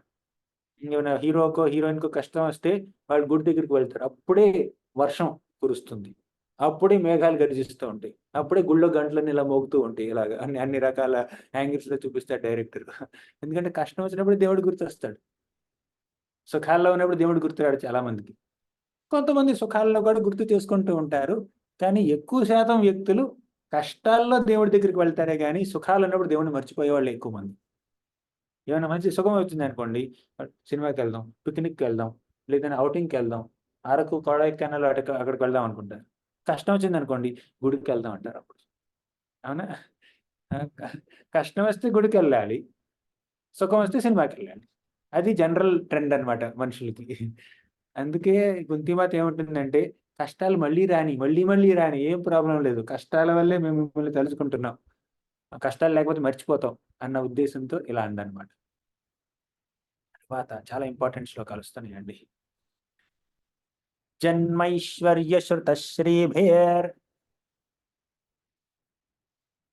ఏమైనా హీరోకో, హీరోయిన్‌కో కష్టం వస్తే వాళ్ళు గుడి దగ్గరికి వెళ్తారు. అప్పుడే వర్షం కురుస్తుంది. అప్పుడే మేఘాలు గర్జిస్తూ ఉంటాయి. అప్పుడే గుళ్ళో గంటలన్నీ ఇలా మోగుతూ ఉంటాయి. ఇలాగ అన్ని అన్ని రకాల యాంగిల్స్‌లో చూపిస్తాడు డైరెక్టర్. ఎందుకంటే కష్టం వచ్చినప్పుడు దేవుడు గుర్తొస్తాడు. సుఖాల్లో ఉన్నప్పుడు దేవుడు గుర్తురాడు చాలా మందికి. కొంతమంది సుఖాల్లో కూడా గుర్తు చేసుకుంటూ ఉంటారు. కానీ ఎక్కువ శాతం వ్యక్తులు కష్టాల్లో దేవుడి దగ్గరికి వెళ్తారే గానీ, సుఖాలున్నప్పుడు దేవుడిని మర్చిపోయేవాళ్ళు ఎక్కువ మంది. ఏమైనా మంచి సుఖం వచ్చిందనుకోండి, సినిమాకెళ్దాం, పిక్నిక్‌కెళ్దాం, లేదంటే ఔటింగ్‌కెళ్దాం, అరకు, కొడైకెనాల్ అక్కడికి వెళ్దాం అనుకుంటారు. కష్టం వచ్చిందనుకోండి, గుడికెళ్దాం అంటారు అప్పుడు. అవునా? ఆ! కష్టం వస్తే గుడికెళ్ళాలి. సుఖం వస్తే సినిమాకెళ్ళాలి. అది జనరల్ ట్రెండ్ అన్నమాట మనుషులకి. అందుకే కుంతిమాత ఏమంటుందంటే, "కష్టాలు మళ్ళీ రాని, మళ్ళీ మళ్ళీ రాని ఏం ప్రాబ్లమ్ లేదు. కష్టాల వల్లే మేము మిమ్మల్ని తలుచుకుంటున్నాం. ఆ కష్టాలు లేకపోతే మర్చిపోతాం" అన్న ఉద్దేశంతో ఇలా అందనమాట. తర్వాత చాలా ఇంపార్టెంట్ శ్లోకాలు వస్తున్నాయండి. జన్మైశ్వర్యశ్రుతశ్రీభిర్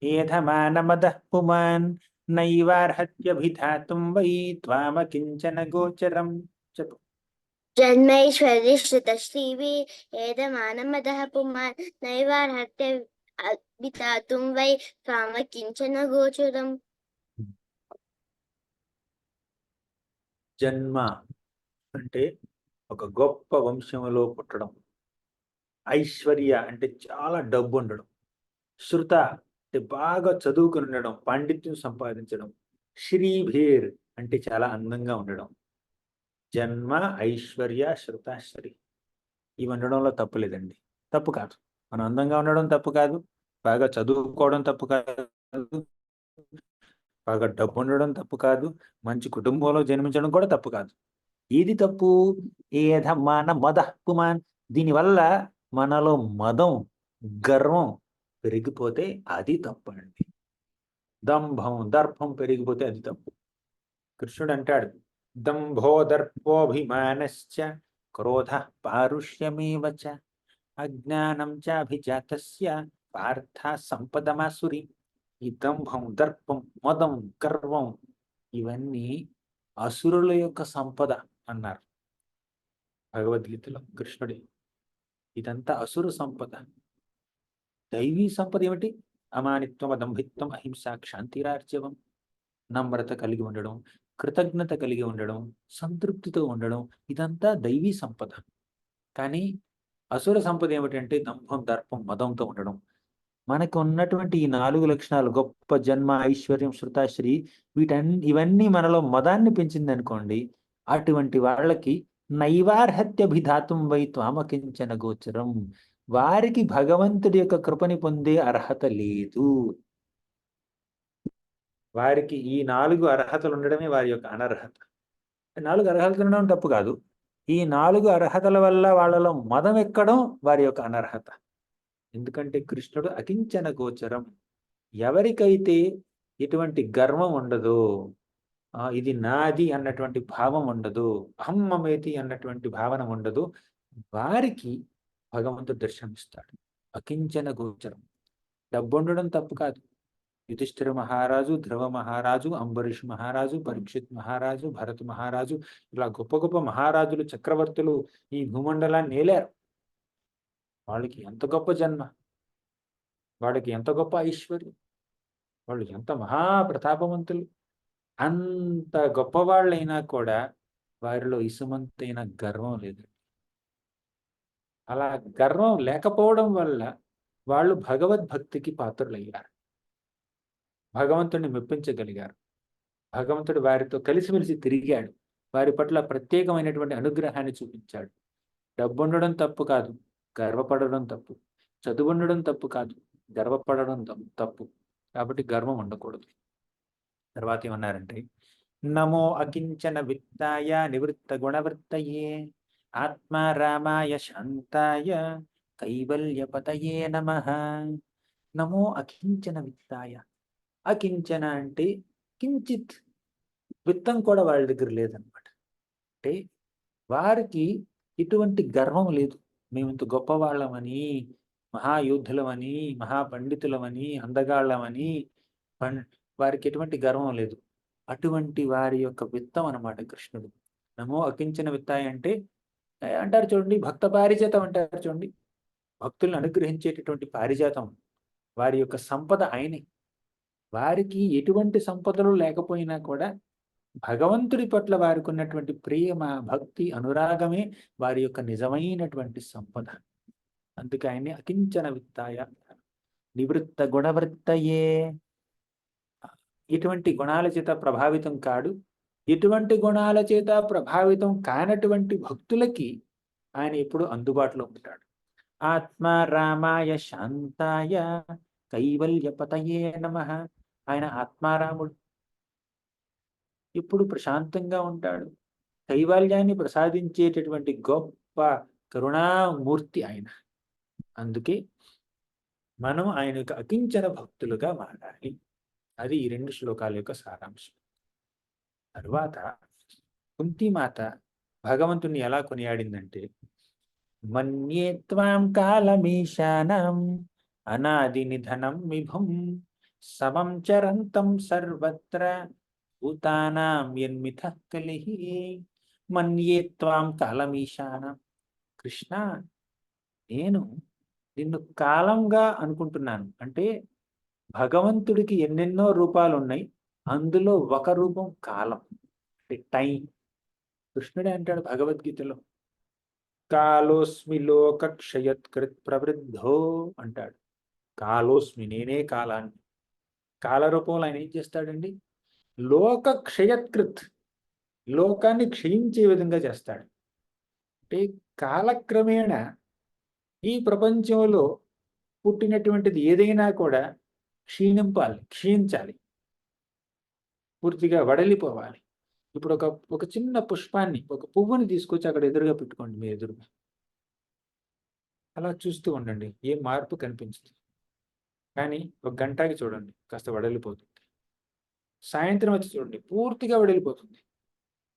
ఏధమానమదః పుమాన్ నైవార్హత్యభిధాతుం వై త్వామకించన గోచరం. చెప్పు. जन्मैश्वर्यश्रुतश्रीभिः एदमानमदः पुमान् नैवार्हत्य विधातुं वै त्वामकिञ्चन गोचरम्। జన్మ అంటే ఒక గొప్ప వంశంలో పుట్టడం. ఐశ్వర్య అంటే చాలా డబ్బు ఉండడం. శృత అంటే బాగా చదువుకుని ఉండడం, పాండిత్యం సంపాదించడం. శ్రీభేర్ అంటే చాలా అందంగా ఉండడం. జన్మ, ఐశ్వర్య, శృత, శ్రీ ఇవి ఉండడంలో తప్పు లేదండి. తప్పు కాదు. మనం అందంగా ఉండడం తప్పు కాదు. బాగా చదువుకోవడం తప్పు కాదు. బాగా డబ్బు ఉండడం తప్పు కాదు. మంచి కుటుంబంలో జన్మించడం కూడా తప్పు కాదు. ఏది తప్పు? ఏధమాన మదః పుమాన్. దీనివల్ల మనలో మదం, గర్వం పెరిగిపోతే అది తప్పండి. దంభం, దర్పం పెరిగిపోతే అది తప్పు. కృష్ణుడు అంటాడు, దంభో దర్పోభిమానశ్చ క్రోధః పారుష్యమేవ చ అజ్ఞానం చాభిజాతస్య పార్థ సంపదమాసురి. ఈ దంభం, దర్పం, మదం, గర్వం ఇవన్నీ అసురుల యొక్క సంపద అన్నారు భగవద్గీతలో కృష్ణుడే. ఇదంతా అసుర సంపద. దైవీ సంపద ఏమిటి? అమానిత్వం, అదంభిత్వం, అహింస, క్షాంతిరార్జవం. నమ్రత కలిగి ఉండడం, కృతజ్ఞత కలిగి ఉండడం, సంతృప్తితో ఉండడం, ఇదంతా దైవీ సంపద. కానీ అసుర సంపద ఏమిటంటే దంభం, దర్పం, మదంతో ఉండడం. మనకు ఉన్నటువంటి ఈ 4 లక్షణాలు గొప్ప జన్మ, ఐశ్వర్యం, శృతాశ్రీ ఇవన్నీ మనలో మదాన్ని పెంచిందనుకోండి, అటువంటి వాళ్ళకి నైవార్హత్యభిధాతుం వై త్వామకించన గోచరం. వారికి భగవంతుడి యొక్క కృపని పొందే అర్హత లేదు. వారికి ఈ 4 అర్హతలు ఉండడమే వారి యొక్క అనర్హత. 4 అర్హతలు ఉండడం తప్పు కాదు. ఈ 4 అర్హతల వల్ల వాళ్ళలో మదం ఎక్కడం వారి యొక్క అనర్హత. ఎందుకంటే కృష్ణుడు అకించన గోచరం. ఎవరికైతే ఎటువంటి గర్వం ఉండదో, ఇది నాది అన్నటువంటి భావం ఉండదు, అహం మమేతి అన్నటువంటి భావన ఉండదు, వారికి భగవంతుడు దర్శనమిస్తాడు. అకించన గోచరం. డబ్బు ఉండడం తప్పు కాదు. యుధిష్ఠిర మహారాజు, ధ్రువ మహారాజు, అంబరీష్ మహారాజు, పరీక్షిత్ మహారాజు, భరత్ మహారాజు ఇలా గొప్ప గొప్ప మహారాజులు, చక్రవర్తులు ఈ భూమండలాన్ని ఏలారు. వాళ్ళకి ఎంత గొప్ప జన్మ, వాళ్ళకి ఎంత గొప్ప ఐశ్వర్యం, వాళ్ళు ఎంత మహాప్రతాపవంతులు. అంత గొప్పవాళ్ళైనా కూడా వారిలో ఇసుమంతైన గర్వం లేదు. అలా గర్వం లేకపోవడం వల్ల వాళ్ళు భగవద్భక్తికి పాత్రులయ్యారు. భగవంతుడిని మెప్పించగలిగారు. భగవంతుడు వారితో కలిసిమెలిసి తిరిగాడు. వారి పట్ల ప్రత్యేకమైనటువంటి అనుగ్రహాన్ని చూపించాడు. డబ్బు ఉండడం తప్పు కాదు, గర్వపడడం తప్పు. చదువు ఉండడం తప్పు కాదు, గర్వపడడం తప్పు. కాబట్టి గర్వం ఉండకూడదు. తర్వాత ఏమన్నారంటే, నమో అకించన విత్తాయ నివృత్త గుణవృత్తయే ఆత్మారామాయ శాంతాయ కైవల్యపతయే నమః. నమో అకించన విత్తాయ. అకించన అంటే కించిత్ విత్తం కూడా వాళ్ళ దగ్గర లేదనమాట. అంటే వారికి ఇటువంటి గర్వం లేదు. మేము ఇంత గొప్పవాళ్ళమని, మహాయోధులమని, మహాపండితులమని, అందగాళ్ళమని వారికి ఎటువంటి గర్వం లేదు. అటువంటి వారి యొక్క విత్తం అన్నమాట కృష్ణుడు. నమో అకించన విత్తాయ అంటే అంటారు చూడండి, భక్త పారిజాతం అంటారు చూడండి. భక్తులను అనుగ్రహించేటటువంటి పారిజాతం. వారి యొక్క సంపద ఆయనే. వారికి ఎటువంటి సంపదలు లేకపోయినా కూడా భగవంతుడి పట్ల వారికి ఉన్నటువంటి ప్రేమ, భక్తి, అనురాగమే వారి యొక్క నిజమైనటువంటి సంపద. అందుకే ఆయన్ని అకించన విత్తాయ, నివృత్త గుణవృత్తయే. ఇటువంటి గుణాల చేత ప్రభావితం కాడు. ఇటువంటి గుణాల చేత ప్రభావితం కానటువంటి భక్తులకి ఆయన ఎప్పుడు అందుబాటులో ఉంటాడు. ఆత్మ రామాయ శాంతాయ కైవల్యపతయే నమః. ఆయన ఆత్మారాముడు, ఇప్పుడు ప్రశాంతంగా ఉంటాడు. కైవల్యాన్ని ప్రసాదించేటటువంటి గొప్ప కరుణామూర్తి ఆయన. అందుకే మనం ఆయన యొక్క అకించన భక్తులుగా మారాలి. అది ఈ 2 శ్లోకాల యొక్క సారాంశం. తరువాత కుంతిమాత భగవంతుని ఎలా కొనియాడిందంటే, మన్యే త్వాం కాలమీశానం అనాది నిధనం విభుం సమం చరంతం సర్వత్ర భూతానాం యన్మిథః కలిః. మన్యే త్వాం కాలమీశానం. కృష్ణ, నేను నిన్ను కాలంగా అనుకుంటున్నాను. అంటే భగవంతుడికి ఎన్నెన్నో రూపాలు ఉన్నాయి, అందులో ఒక రూపం కాలం, అంటే టైం. కృష్ణుడే అంటాడు భగవద్గీతలో, కాలోస్మి లోక క్షయత్కృత్ ప్రవృద్ధో అంటాడు. కాలోస్మి, నేనే కాలాన్ని. కాల రూపంలో ఆయన ఏం చేస్తాడండి? లోక క్షయత్కృత్, లోకాన్ని క్షయించే విధంగా చేస్తాడు. అంటే కాలక్రమేణా ఈ ప్రపంచంలో పుట్టినటువంటిది ఏదైనా కూడా క్షీణించాలి, పూర్తిగా వడలిపోవాలి. ఇప్పుడు ఒక చిన్న పుష్పాన్ని, ఒక పువ్వుని తీసుకొచ్చి అక్కడ ఎదురుగా పెట్టుకోండి, మీ ఎదురుగా. అలా చూస్తూ ఉండండి, ఏం మార్పు కనిపించదు. కానీ ఒక గంటకి చూడండి, కాస్త వడలిపోతుంది. సాయంత్రం వచ్చి చూడండి, పూర్తిగా వడలిపోతుంది.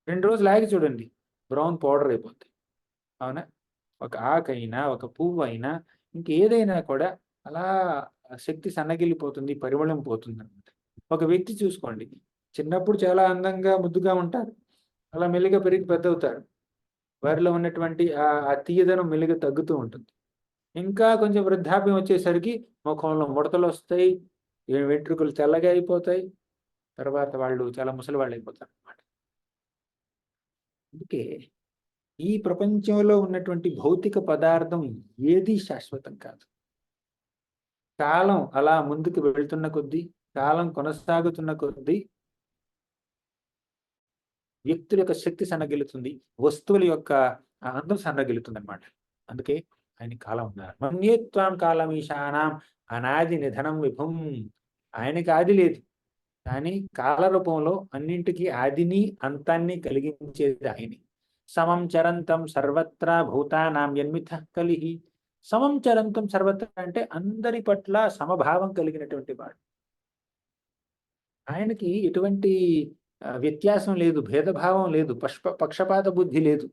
2 రోజులు ఆగి చూడండి, బ్రౌన్ పౌడర్ అయిపోతుంది. అవునా? ఒక ఆకైనా, ఒక పువ్వు అయినా, ఇంకేదైనా కూడా అలా శక్తి సన్నగిల్లిపోతుంది, పరిమళం పోతుంది అనమాట. ఒక వ్యక్తి చూసుకోండి, చిన్నప్పుడు చాలా అందంగా ముద్దుగా ఉంటారు, అలా మెల్లిగా పెరిగి పెద్ద అవుతారు. వారిలో ఉన్నటువంటి ఆ తీయదనం మెల్లిగా తగ్గుతూ ఉంటుంది. ఇంకా కొంచెం వృద్ధాప్యం వచ్చేసరికి ముఖంలో ముడతలు వస్తాయి, వెంట్రుకలు తెల్లగా అయిపోతాయి, తర్వాత వాళ్ళు చాలా ముసలి వాళ్ళు అయిపోతారు అనమాట. అందుకే ఈ ప్రపంచంలో ఉన్నటువంటి భౌతిక పదార్థం ఏది శాశ్వతం కాదు. కాలం అలా ముందుకు వెళ్తున్న కొద్దీ, కాలం కొనసాగుతున్న కొద్దీ వ్యక్తుల యొక్క శక్తి సన్నగిలుతుంది, వస్తువుల యొక్క అందం సన్నగిలుతుంది అనమాట. అందుకే ఆయన కాలం ఉన్నారు. మన్యేత్వాం కాలమీశానాం అనాది నిధనం విభుం. ఆయనకి ఆది లేదు, కానీ కాల రూపంలో అన్నింటికీ ఆదిని అంతాన్ని కలిగించేది ఆయనే. సమం చరంతం సర్వత్రా భూతానాం యన్మిథః కలిః. సమం చరంతం సర్వత్రా అంటే అందరి పట్ల సమభావం కలిగినటువంటి వాడు. ఆయనకి ఎటువంటి వ్యత్యాసం లేదు, భేదభావం లేదు, పక్షపాత బుద్ధి లేదు.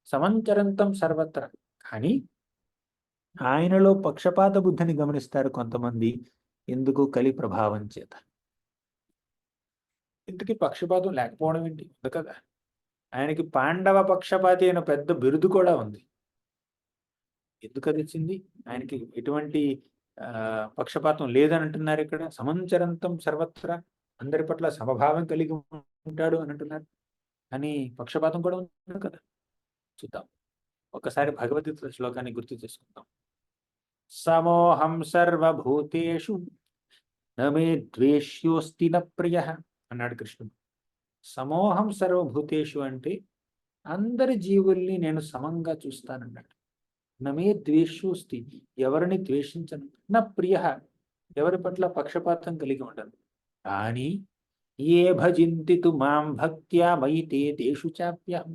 సమంచరంతం సర్వత్ర. కానీ ఆయనలో పక్షపాత బుద్ధిని గమనిస్తారు కొంతమంది. ఎందుకు? కలి ప్రభావం చేత. ఇంతకీ పక్షపాతం లేకపోవడం ఏంటి? ఉంది కదా. ఆయనకి పాండవ పక్షపాతి అయిన పెద్ద బిరుదు కూడా ఉంది. ఎందుకు అది వచ్చింది? ఆయనకి ఎటువంటి పక్షపాతం లేదని అంటున్నారు ఇక్కడ. సమంచరంతం సర్వత్ర, అందరి పట్ల సమభావం కలిగి ఉంటాడు అని అంటున్నారు. కానీ పక్షపాతం కూడా ఉంది కదా. చూద్దాం, ఒకసారి భగవద్గీత శ్లోకాన్ని గుర్తు చేసుకుందాం. సమోహం సర్వభూతేషు నమే ద్వేష్యోస్తి న ప్రియః అన్నాడు కృష్ణుడు. సమోహం సర్వభూతేషు అంటే అందరి జీవుల్ని నేను సమంగా చూస్తానన్నాడు. నమే ద్వేష్యోస్తి, ఎవరిని ద్వేషించను. నా ప్రియః, ఎవరి పట్ల పక్షపాతం కలిగి ఉండను. కానీ ఏ భజింతితు మాం భక్త్యా మయి తే తేషు చాప్యహం,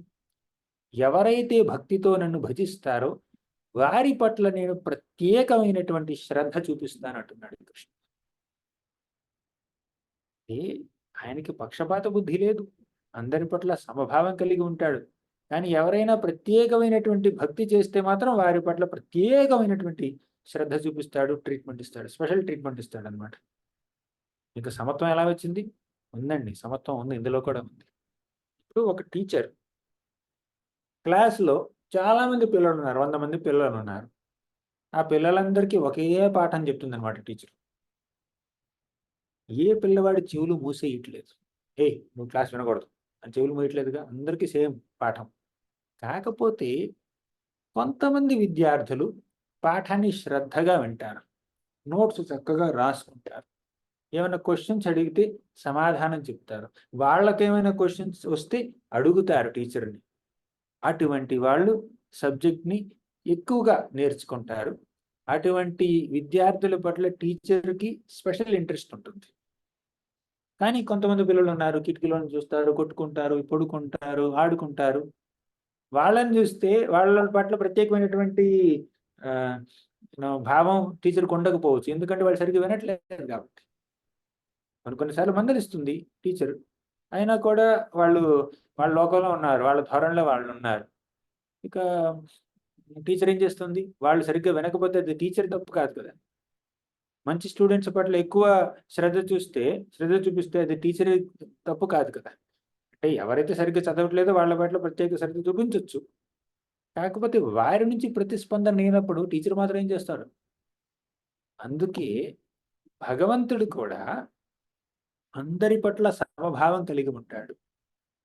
ఎవరైతే భక్తితో నన్ను భజిస్తారో వారి పట్ల నేను ప్రత్యేకమైనటువంటి శ్రద్ధ చూపిస్తానంటున్నాడు కృష్ణ. ఆయనకి పక్షపాత బుద్ధి లేదు, అందరి పట్ల సమభావం కలిగి ఉంటాడు. కానీ ఎవరైనా ప్రత్యేకమైనటువంటి భక్తి చేస్తే మాత్రం వారి పట్ల ప్రత్యేకమైనటువంటి శ్రద్ధ చూపిస్తాడు, ట్రీట్మెంట్ ఇస్తాడు, స్పెషల్ ట్రీట్మెంట్ ఇస్తాడు అనమాట. ఇంకా సమత్వం ఎలా వచ్చింది? ఉందండి, సమత్వం ఉంది, ఇందులో కూడా ఉంది. ఇప్పుడు ఒక టీచర్ క్లాస్లో చాలా మంది పిల్లలు ఉన్నారు, 100 మంది పిల్లలు ఉన్నారు. ఆ పిల్లలందరికీ ఒకే పాఠం చెప్తుంది అనమాట టీచర్. ఏ పిల్లవాడి చెవులు మూసేయట్లేదు, నువ్వు క్లాస్ వినకూడదు అని చెవులు మూయట్లేదుగా, అందరికీ సేమ్ పాఠం. కాకపోతే కొంతమంది విద్యార్థులు పాఠాన్ని శ్రద్ధగా వింటారు, నోట్స్ చక్కగా రాసుకుంటారు, ఏమైనా క్వశ్చన్స్ అడిగితే సమాధానం చెప్తారు, వాళ్ళకేమైనా క్వశ్చన్స్ వస్తే అడుగుతారు టీచర్ని. అటువంటి వాళ్ళు సబ్జెక్ట్ని ఎక్కువగా నేర్చుకుంటారు. అటువంటి విద్యార్థుల పట్ల టీచర్కి స్పెషల్ ఇంట్రెస్ట్ ఉంటుంది. కానీ కొంతమంది పిల్లలు ఉన్నారు, కిటికీలను చూస్తారు, కొట్టుకుంటారు, పడుకుంటారు, ఆడుకుంటారు. వాళ్ళని చూస్తే వాళ్ళ పట్ల ప్రత్యేకమైనటువంటి భావం టీచర్కి ఉండకపోవచ్చు, ఎందుకంటే వాళ్ళు సరిగ్గా వినట్లేదు కాబట్టి. కొన్నిసార్లు మందలిస్తుంది టీచర్, అయినా కూడా వాళ్ళ లోకంలో ఉన్నారు, వాళ్ళ ధోరణిలో వాళ్ళు ఉన్నారు. ఇక టీచర్ ఏం చేస్తుంది? వాళ్ళు సరిగ్గా వినకపోతే అది టీచర్ తప్పు కాదు కదా. మంచి స్టూడెంట్స్ పట్ల ఎక్కువ శ్రద్ధ చూపిస్తే అది టీచర్ తప్పు కాదు కదా. అంటే ఎవరైతే సరిగ్గా చదవట్లేదో వాళ్ళ పట్ల ప్రత్యేక శ్రద్ధ చూపించవచ్చు. కాకపోతే వారి నుంచి ప్రతిస్పందన లేనప్పుడు టీచర్ మాత్రం ఏం చేస్తాడు? అందుకే భగవంతుడు కూడా అందరి పట్ల సమభావం కలిగి ఉంటాడు.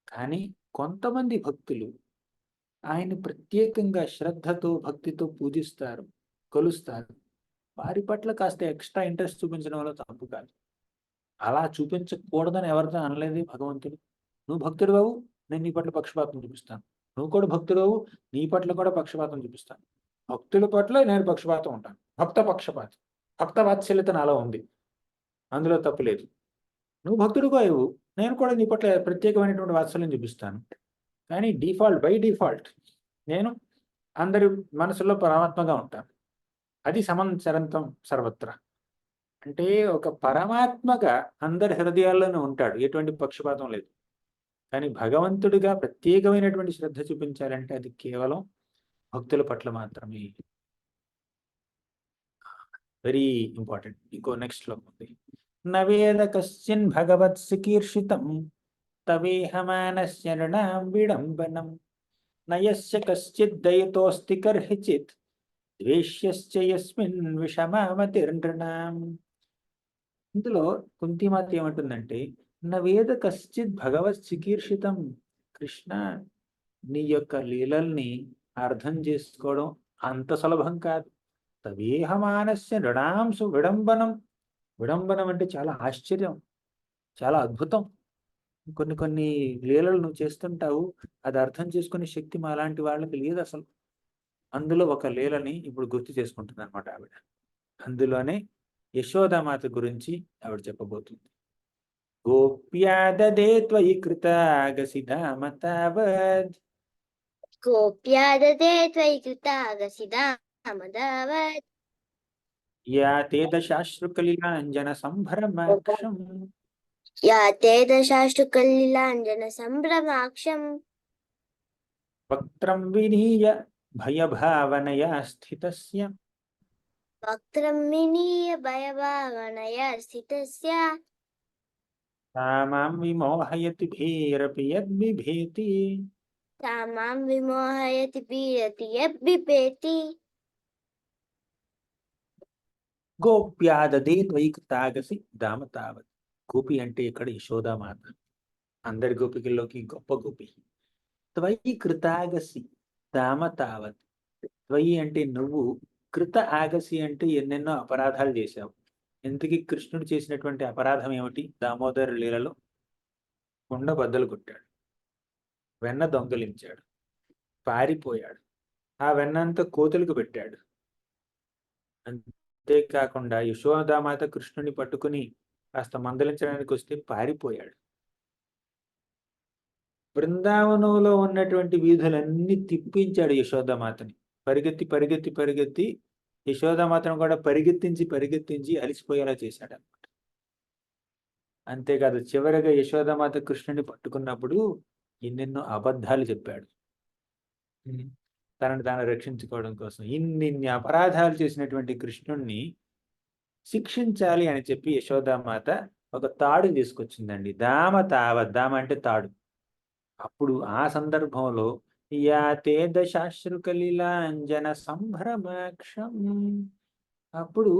కానీ కొంతమంది భక్తులు ఆయన్ని ప్రత్యేకంగా శ్రద్ధతో, భక్తితో పూజిస్తారు, కొలుస్తారు. వారి పట్ల కాస్త ఎక్స్ట్రా ఇంట్రెస్ట్ చూపించడం వల్ల తప్పు కాదు. అలా చూపించకూడదని ఎవరితో అనలేదు భగవంతుడు. నువ్వు భక్తుడు బాబు, నేను నీ పట్ల పక్షపాతం చూపిస్తాను. నువ్వు కూడా భక్తుడు బాబు, నీ పట్ల కూడా పక్షపాతం చూపిస్తాను. భక్తుల పట్ల నేను పక్షపాతం ఉంటాను, భక్త పక్షపాతం, భక్త వాత్సల్యత నాలో ఉంది, అందులో తప్పు లేదు. నువ్వు భక్తుడు కావు, నేను కూడా నీ పట్ల ప్రత్యేకమైనటువంటి వాత్సల్యం చూపిస్తాను. కానీ బై డిఫాల్ట్ నేను అందరి మనసులో పరమాత్మగా ఉంటాను. అది సమంచరంతం సర్వత్రా. అంటే ఒక పరమాత్మగా అందరి హృదయాల్లోనే ఉంటాడు, ఎటువంటి పక్షపాతం లేదు. కానీ భగవంతుడిగా ప్రత్యేకమైనటువంటి శ్రద్ధ చూపించాలంటే అది కేవలం భక్తుల పట్ల మాత్రమే. Very important. ఇంకో నెక్స్ట్ లో ఉంది, నవేద కశ్చిన్ భగవత్ సుకీర్షితం తవేహమానస్య నృణాం విడంబనం నయస్య కశ్చిత్ దయతోస్తి కర్హిచిత్ ద్వేష్యశ్చ యస్మిన్ విషమామతిర్నృణాం. ఇందులో కుంతిమాత ఏమంటుందంటే, నవేద కశ్చిత్ భగవత్ సుకీర్షితం. కృష్ణ, నీ యొక్క లీలల్ని అర్థం చేసుకోవడం అంత సులభం కాదు. తవేహమానస్య నృణాంసు విడంబనం. విడంబనం అంటే చాలా ఆశ్చర్యం, చాలా అద్భుతం. కొన్ని లీలలు నువ్వు చేస్తుంటావు, అది అర్థం చేసుకునే శక్తి మా లాంటి వాళ్ళకి లేదు అసలు. అందులో ఒక లీలని ఇప్పుడు గుర్తు చేసుకుంటుంది అనమాట ఆవిడ. అందులోనే యశోదామాత గురించి ఆవిడ చెప్పబోతుంది. గోప్యా దదే త్వయి కృతాగసిధామ తావద్ गोप्या ददे त्वयि कृतागसिदामदावत् యా తే దశాశ్రుకలిలాంజన సంభ్రమాక్షం या ते दशाश्रुकलिलाञ्जनसम्भ्रमाक्षम् వక్త్రం వినీయ భయభావనయా స్థితస్య वक्त्रं विनीय भयभावनया स्थितस्य మాం విమోహయతి భీరపి యద్బిభేతి. सा मां विमोहयति पीडति यद्बिभेति. గోప్యా దదే త్వయి కృతాగసి ధామ తావత్. గోపి అంటే ఇక్కడ యశోదామాత, అందరి గోపికల్లోకి గొప్ప గోపి. త్వయి కృతాగసి ధామ తావత్. త్వయి అంటే నువ్వు, కృత ఆగసి అంటే ఎన్నెన్నో అపరాధాలు చేశావు. ఇంతకీ కృష్ణుడు చేసినటువంటి అపరాధం ఏమిటి? దామోదర లీలలో కుండ బద్దలు కొట్టాడు, వెన్న దొంగలించాడు, పారిపోయాడు, ఆ వెన్నంతా కోతులకు పెట్టాడు. అంతేకాకుండా యశోదామాత కృష్ణుని పట్టుకుని కాస్త మందలించడానికి వస్తే పారిపోయాడు. బృందావనంలో ఉన్నటువంటి వీధులన్నీ తిప్పించాడు యశోదామాతని. పరిగెత్తి యశోదామాతను కూడా పరిగెత్తించి అలిసిపోయేలా చేశాడు అనమాట. అంతేకాదు, చివరిగా యశోదామాత కృష్ణుని పట్టుకున్నప్పుడు ఎన్నెన్నో అబద్ధాలు చెప్పాడు. తనను తాను రక్షించుకోవడం కోసం ఇన్ని అపరాధాలు చేసినటువంటి కృష్ణుణ్ణి శిక్షించాలి అని చెప్పి యశోదామాత ఒక తాడు తీసుకొచ్చిందండి. దామ అంటే తాడు. అప్పుడు ఆ సందర్భంలో యాతే దశాశ్రుకలిలాంజన సంభ్రమాక్షం, అప్పుడు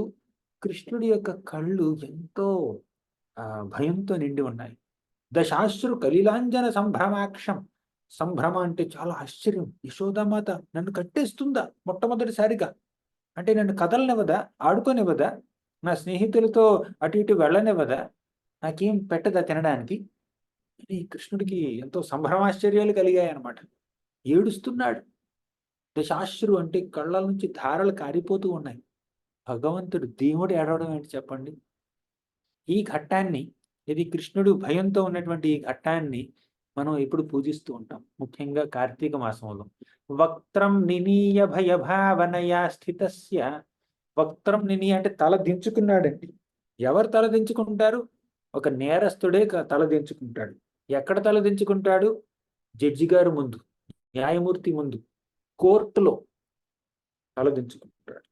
కృష్ణుడి యొక్క కళ్ళు ఎంతో భయంతో నిండి ఉన్నాయి. దశాశ్రు కలిలాంజన సంభ్రమాక్షం. సంభ్రమ అంటే చాలా ఆశ్చర్యం. యశోదామాత నన్ను కట్టేస్తుందా మొట్టమొదటిసారిగా? అంటే నన్ను కదలనివ్వదా, ఆడుకోనివ్వదా, నా స్నేహితులతో అటు ఇటు వెళ్ళనివ్వదా, నాకేం పెట్టదా తినడానికి అని కృష్ణుడికి ఎంతో సంభ్రమాశ్చర్యాలు కలిగాయన్నమాట. ఏడుస్తున్నాడు. దశాశ్రు అంటే కళ్ళ నుంచి ధారలు కారిపోతూ ఉన్నాయి. భగవంతుడు దేవుడు ఏడవడం ఏంటి చెప్పండి? ఈ ఘట్టాన్ని, ఇది కృష్ణుడు భయంతో ఉన్నటువంటి ఈ ఘట్టాన్ని మనం ఎప్పుడు పూజిస్తూ ఉంటాం, ముఖ్యంగా కార్తీక మాసంలో. వక్త్రం నినీయ భయభావనయా స్థితస్య. వక్త్రం నిని అంటే తల దించుకున్నాడండి. ఎవరు తల దించుకుంటారు? ఒక నేరస్తుడే తల దించుకుంటాడు. ఎక్కడ తల దించుకుంటాడు? జడ్జి గారు ముందు, న్యాయమూర్తి ముందు, కోర్టులో తల దించుకుంటాడు.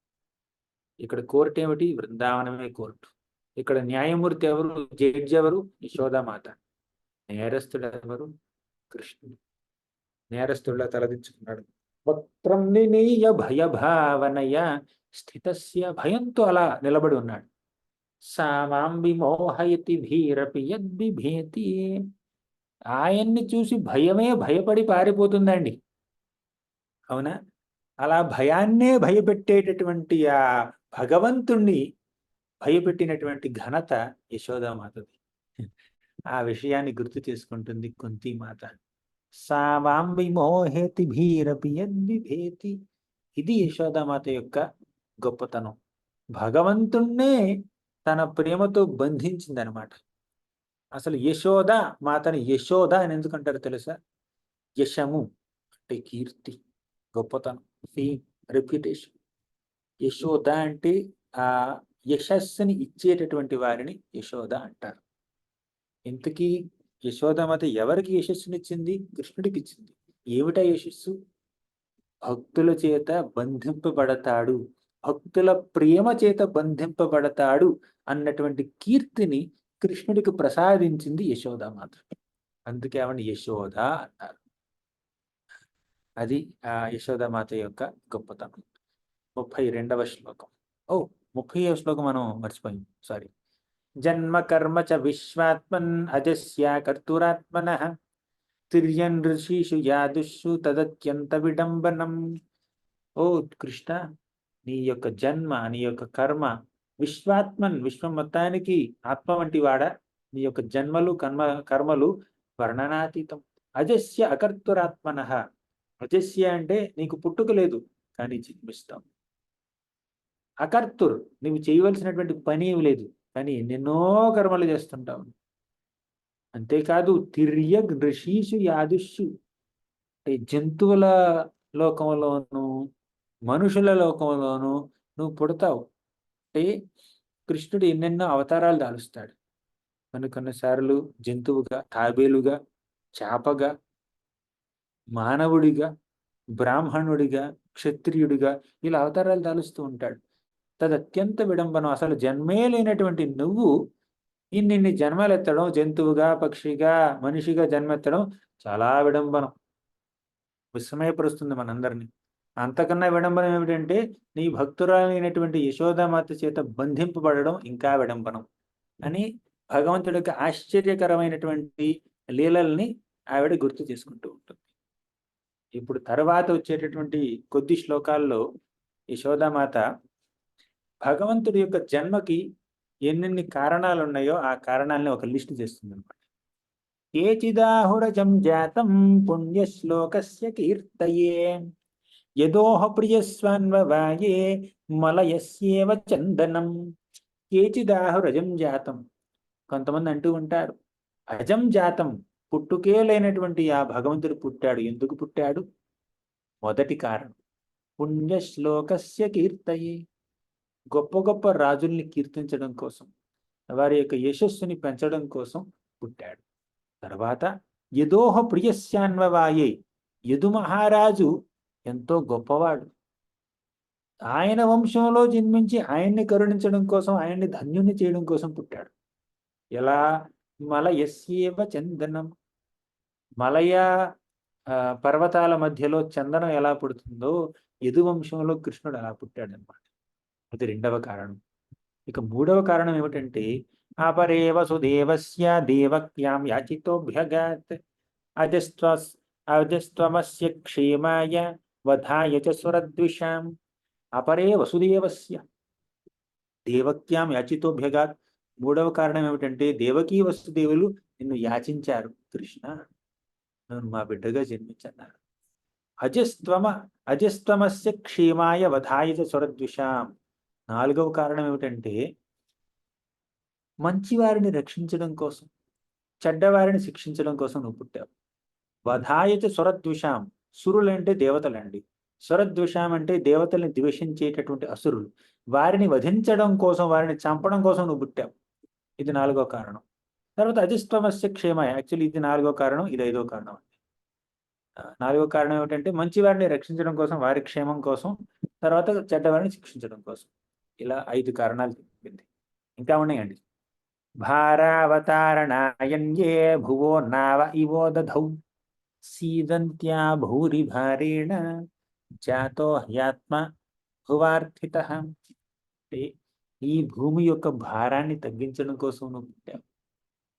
ఇక్కడ కోర్టు ఏమిటి? బృందావనమే కోర్టు. ఇక్కడ న్యాయమూర్తి ఎవరు? జడ్జి ఎవరు? యశోదామాత. నేరస్తుడు ఎవరు? కృష్ణుడు. నేరస్తుడిలా తలదించుకున్నాడు. వక్త్రం నినీయ భయభావనయ స్థితస్య. భయంతో అలా నిలబడి ఉన్నాడు. సామాం విమోహయతి భీరపి యద్బిభేతి. ఆయన్ని చూసి భయమే భయపడి పారిపోతుందండి. అవునా? అలా భయాన్నే భయపెట్టేటటువంటి ఆ భగవంతుణ్ణి భయపెట్టినటువంటి ఘనత యశోదామాతది. ఆ విషయాన్ని గుర్తు చేసుకుంటుంది కుంతీమాత. సామాం విమోహేతి భీరపి యద్బిభేతి. ఇది యశోదామాత యొక్క గొప్పతనం. భగవంతుణ్ణే తన ప్రేమతో బంధించిందనమాట. అసలు యశోద మాతని యశోద అని ఎందుకంటారు తెలుసా? యశము అంటే కీర్తి, గొప్పతనం, ఫేమ్, రెప్యుటేషన్. యశోద అంటే ఆ యశస్సుని ఇచ్చేటటువంటి వారిని యశోద అంటారు. ఇంతకీ యశోదామాత ఎవరికి యశస్సునిచ్చింది? కృష్ణుడికి ఇచ్చింది. ఏమిటా యశస్సు? భక్తుల చేత బంధింపబడతాడు, భక్తుల ప్రేమ చేత బంధింపబడతాడు అన్నటువంటి కీర్తిని కృష్ణుడికి ప్రసాదించింది యశోదామాత. అందుకే ఆవిడ యశోద అన్నారు. అది ఆ యశోదామాత యొక్క గొప్పతనం. 32వ శ్లోకం. 30వ శ్లోకం మనం మర్చిపోయాం, సారీ. జన్మ కర్మ చ విశ్వాత్మన్ అజస్య కర్తురాత్మనః తిర్యన్ ఋషిషు యాదుషు తదత్యంత విడంబనం. ఓ కృష్ణ, నీ యొక్క జన్మ, నీ యొక్క కర్మ, విశ్వాత్మన్ విశ్వం మొత్తానికి ఆత్మ వంటి వాడ. నీ యొక్క జన్మలు కర్మలు వర్ణనాతీతం. అజస్య అకర్తురాత్మనః. అజస్య అంటే నీకు పుట్టుక లేదు కానీ జన్మిస్తావు. అకర్తుర్, నువ్వు చేయవలసినటువంటి పని ఏమి లేదు కానీ ఎన్నెన్నో కర్మలు చేస్తుంటావు. అంతేకాదు తిర్యగ్ ఋషీషు యాదుషు, అంటే జంతువుల లోకంలోను మనుషుల లోకంలోను నువ్వు పుడతావు. అంటే కృష్ణుడు ఎన్నెన్నో అవతారాలు దాలుస్తాడు. కొన్నిసార్లు జంతువుగా, తాబేలుగా, చేపగా, మానవుడిగా, బ్రాహ్మణుడిగా, క్షత్రియుడిగా ఇలా అవతారాలు దాలుస్తూ ఉంటాడు. తదత్యంత విడంబనం. అసలు జన్మే లేనటువంటి నువ్వు ఇన్ని జన్మలెత్తడం, జంతువుగా, పక్షిగా, మనిషిగా జన్మెత్తడం చాలా విడంబనం. విస్మయపరుస్తుంది మనందరినీ. అంతకన్నా విడంబనం ఏమిటంటే నీ భక్తురాలైనటువంటి యశోదామాత చేత బంధింపబడడం ఇంకా విడంబనం అని భగవంతుడి యొక్క ఆశ్చర్యకరమైనటువంటి లీలల్ని ఆవిడ గుర్తు చేసుకుంటూ ఉంటుంది. ఇప్పుడు తర్వాత వచ్చేటటువంటి కొద్ది శ్లోకాల్లో యశోదామాత భగవంతుడి యొక్క జన్మకి ఎన్నెన్ని కారణాలు ఉన్నాయో ఆ కారణాలని ఒక లిస్ట్ చేస్తుంది అనమాట. కేచిదాహురజం జాతం పుణ్యశ్లోకస్య కీర్తయే యదోహ ప్రియస్వాన్వవాయే మలయస్యేవ చందనం. కేచిదాహురజం జాతం. కొంతమంది అంటూ ఉంటారు అజం జాతం, పుట్టుకే లేనటువంటి ఆ భగవంతుడు పుట్టాడు. ఎందుకు పుట్టాడు? మొదటి కారణం పుణ్యశ్లోకస్య కీర్తయే, గొప్ప గొప్ప రాజుల్ని కీర్తించడం కోసం, వారి యొక్క యశస్సుని పెంచడం కోసం పుట్టాడు. తర్వాత యదోహ ప్రియస్యాన్వవాయే, యదు మహారాజు ఎంతో గొప్పవాడు. ఆయన వంశంలో జన్మించి ఆయన్ని కరుణించడం కోసం, ఆయన్ని ధన్యుని చేయడం కోసం పుట్టాడు. ఎలా? మలయస్యేవ చందనం. మలయ పర్వతాల మధ్యలో చందనం ఎలా పుడుతుందో యదువంశంలో కృష్ణుడు అలా పుట్టాడనమాట. అది రెండవ కారణం. ఇక మూడవ కారణం ఏమిటంటే అపరే వసుదేవస్య దేవక్యాం యాచితోభ్యగాత్ అజస్త్వమస్య క్షేమాయ వధాయ చ సురద్విషాం. అపరే వసుదేవస్య దేవక్యాం యాచితోభ్యగాత్. మూడవ కారణం ఏమిటంటే దేవకీ వసుదేవులు నిన్ను యాచించారు, కృష్ణ నన్ను మా బిడ్డగా జన్మించన్నారు. అజస్త్వమస్య క్షేమాయ వధాయ చ సురద్విషాం. నాలుగవ కారణం ఏమిటంటే మంచివారిని రక్షించడం కోసం, చెడ్డవారిని శిక్షించడం కోసం నువ్వు పుట్టావు. వధాయ చ సురద్విషాం. సురులంటే దేవతలండి. సురద్విషాం అంటే దేవతల్ని ద్వేషించేటటువంటి అసురులు. వారిని వధించడం కోసం, వారిని చంపడం కోసం నువ్వు పుట్టావు. ఇది నాలుగో కారణం. తర్వాత అజిస్త్వమస్య క్షేమాయ. యాక్చువల్లీ ఇది నాలుగో కారణం, ఇది ఐదో కారణం. నాలుగో కారణం ఏమిటంటే మంచి వారిని రక్షించడం కోసం, వారి క్షేమం కోసం, తర్వాత చెడ్డవారిని శిక్షించడం కోసం. ఇలా 5 కారణాలు చెప్పింది. ఇంకా ఉన్నాయండి. భారావతారణాయన్యే భువో నావ ఇవో దధౌ సీదంత్యా భూరి భారేణ జాతో హ్యాత్మ భువార్థితః. అంటే ఈ భూమి యొక్క భారాన్ని తగ్గించడం కోసం నువ్వు పుట్టావు.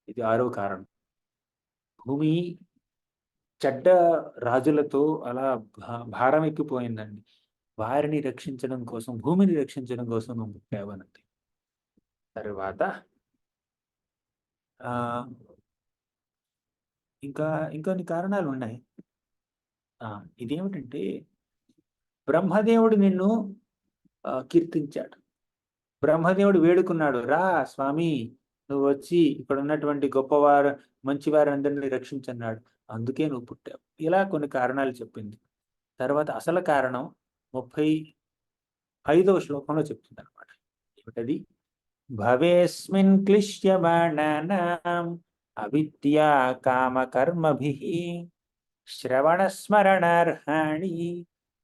ఇది 6వ కారణం. భూమి చెడ్డ రాజులతో అలా భారం ఎక్కిపోయిందండి. వారిని రక్షించడం కోసం, భూమిని రక్షించడం కోసం నువ్వు పుట్టావు అన్నది. తర్వాత ఇంకొన్ని కారణాలు ఉన్నాయి. ఇదేమిటంటే బ్రహ్మదేవుడు నిన్ను కీర్తించాడు. బ్రహ్మదేవుడు వేడుకున్నాడు, రా స్వామి నువ్వు వచ్చి ఇక్కడ ఉన్నటువంటి గొప్పవారు మంచివారందరినీ రక్షించన్నాడు. అందుకే నువ్వు పుట్టావు. ఇలా కొన్ని కారణాలు చెప్పింది. తర్వాత అసలు కారణం 35వ శ్లోకంలో చెప్తుంది అనమాట. ఏమిటది? భవేస్మిన్ క్లిశ్యమాణానాం అవిద్యా కామకర్మభిః శ్రవణస్మరణార్హాణి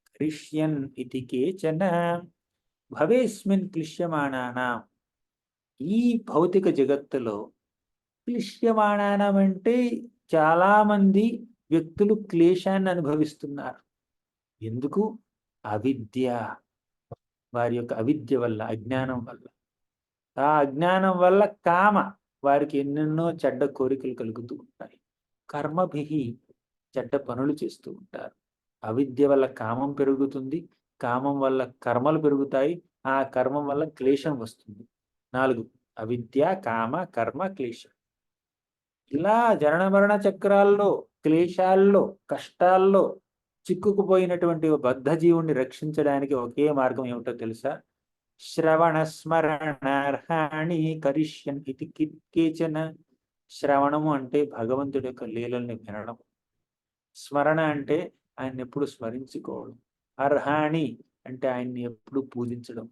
కరిష్యన్ ఇతి కేచన. భవేస్మిన్ క్లిశ్యమాణానాం. ఈ భౌతిక జగత్తులో క్లిశ్యమాణానం అంటే చాలా మంది వ్యక్తులు క్లేశాన్ని అనుభవిస్తున్నారు. ఎందుకు? అవిద్య. వారి యొక్క అవిద్య వల్ల, అజ్ఞానం వల్ల. ఆ అజ్ఞానం వల్ల కామ, వారికి ఎన్నెన్నో చెడ్డ కోరికలు కలుగుతూ ఉంటాయి. కర్మభిహి, చెడ్డ పనులు చేస్తూ ఉంటారు. అవిద్య వల్ల కామం పెరుగుతుంది, కామం వల్ల కర్మలు పెరుగుతాయి, ఆ కర్మం వల్ల క్లేశం వస్తుంది. 4 అవిద్య, కామ, కర్మ, క్లేశం. ఇలా జనన మరణ చక్రాల్లో, క్లేశాల్లో, కష్టాల్లో చిక్కుకుపోయినటువంటి బద్ధ జీవుణ్ణి రక్షించడానికి ఒకే మార్గం ఏమిటో తెలుసా? శ్రవణ స్మరణార్హాణి కరిష్యన్ ఇది కేచన. శ్రవణము అంటే భగవంతుడి యొక్క లీలల్ని వినడం. స్మరణ అంటే ఆయన్ని ఎప్పుడు స్మరించుకోవడం. అర్హాణి అంటే ఆయన్ని ఎప్పుడు పూజించడం.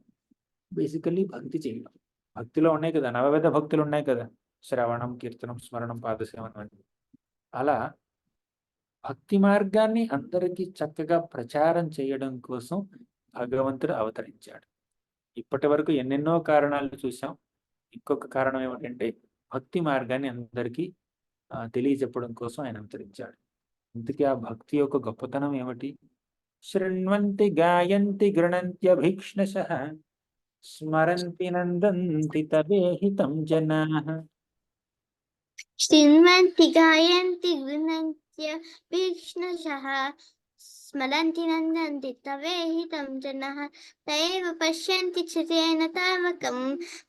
బేసికల్లీ భక్తి చేయడం. భక్తిలో ఉన్నాయి కదా, నవవిధ భక్తులు ఉన్నాయి కదా, శ్రవణం, కీర్తనం, స్మరణం, పాదసేవనం అని. అలా భక్తి మార్గాన్ని అందరికీ చక్కగా ప్రచారం చేయడం కోసం భగవంతుడు అవతరించాడు. ఇప్పటి వరకు ఎన్నెన్నో కారణాలు చూసాం. ఇంకొక కారణం ఏమిటంటే భక్తి మార్గాన్ని అందరికీ తెలియజెప్పడం కోసం ఆయన అవతరించాడు. ఇందుకే ఆ భక్తి యొక్క గొప్పతనం ఏమిటి? శృణ్వంతి గాయంతి గృణంత్యభీక్ష్ణశః స్మరంతి నందంతి తదేహితం జనాః. శృణ్వంతి గాయంతి గృణంత్యభీక్ష్ణశః స్మరంతి నందంతి తవేహితం జనః తయేవ పశ్యంతి చిరేణ తావకం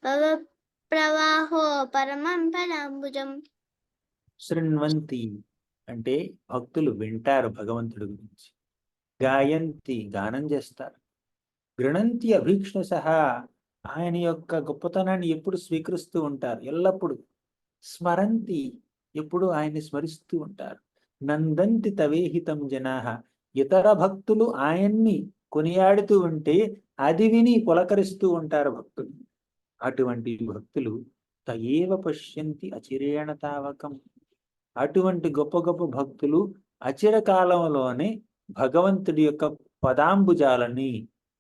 భవప్రవాహో పరమం పదాంబుజం. శృణ్వంతి అంటే భక్తులు వింటారు భగవంతుడి గురించి. గాయంతి గానం చేస్తారు. గృణంతి అభీక్ష్ణశః ఆయన యొక్క గొప్పతనాన్ని ఎప్పుడు స్వీకరిస్తూ ఉంటారు, ఎల్లప్పుడూ. స్మరంతి ఎప్పుడు ఆయన్ని స్మరిస్తూ ఉంటారు. నందంతి తవేహితం జనాః ఇతర భక్తులు ఆయన్ని కొనియాడుతూ ఉంటే అది విని పులకరిస్తూ ఉంటారు భక్తులు. అటువంటి భక్తులు తయేవ పశ్యంతి అచిరేణ తావకం. అటువంటి గొప్ప గొప్ప భక్తులు అచిరకాలంలోనే భగవంతుడి యొక్క పదాంబుజాలని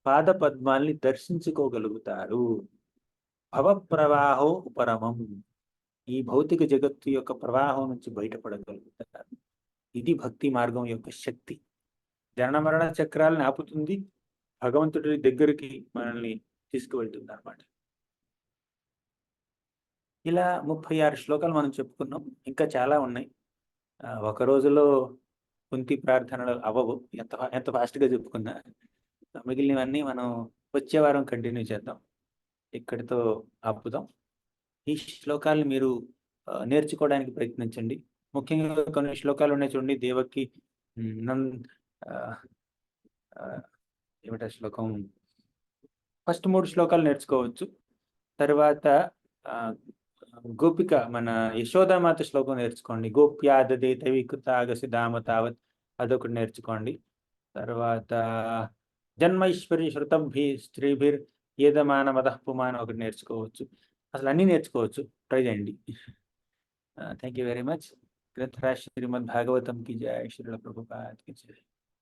పాద పద్మాల్ని దర్శించుకోగలుగుతారు. భవ ప్రవాహో ఉపరమం, ఈ భౌతిక జగత్తు యొక్క ప్రవాహం నుంచి బయటపడగలుగుతారు. ఇది భక్తి మార్గం యొక్క శక్తి. జనన మరణ చక్రాలను ఆపుతుంది, భగవంతుడి దగ్గరికి మనల్ని తీసుకువెళ్తుంది అన్నమాట. ఇలా 36 శ్లోకాలు మనం చెప్పుకున్నాం. ఇంకా చాలా ఉన్నాయి. ఒక రోజులో కుంతి ప్రార్థనలు అవ్వవు, ఎంత ఫాస్ట్గా చెప్పుకున్నా. మిగిలినవన్నీ మనం వచ్చే వారం కంటిన్యూ చేద్దాం. ఇక్కడితో ఆపుదాం. ఈ శ్లోకాలను మీరు నేర్చుకోవడానికి ప్రయత్నించండి. ముఖ్యంగా కొన్ని శ్లోకాలు ఉన్నాయి చూడండి. దేవకి ఏమిటా శ్లోకం, ఫస్ట్ 3 శ్లోకాలు నేర్చుకోవచ్చు. తర్వాత గోపిక మన యశోదామాత శ్లోకం నేర్చుకోండి. గోప్యాదదే తవికృతాగసి దామ తావత్, అదొకటి నేర్చుకోండి. తర్వాత జన్మైశ్వర్య శృతభి స్త్రీభిర్ ఏదమాన మదః పుమాన్ ఒకటి నేర్చుకోవచ్చు. అసలు అన్నీ నేర్చుకోవచ్చు, ట్రై చేయండి. Thank you very much. గ్రంథరాజ్ శ్రీమద్ భాగవతం కి జయ, శ్రీల ప్రభుపాద్ కి జయ.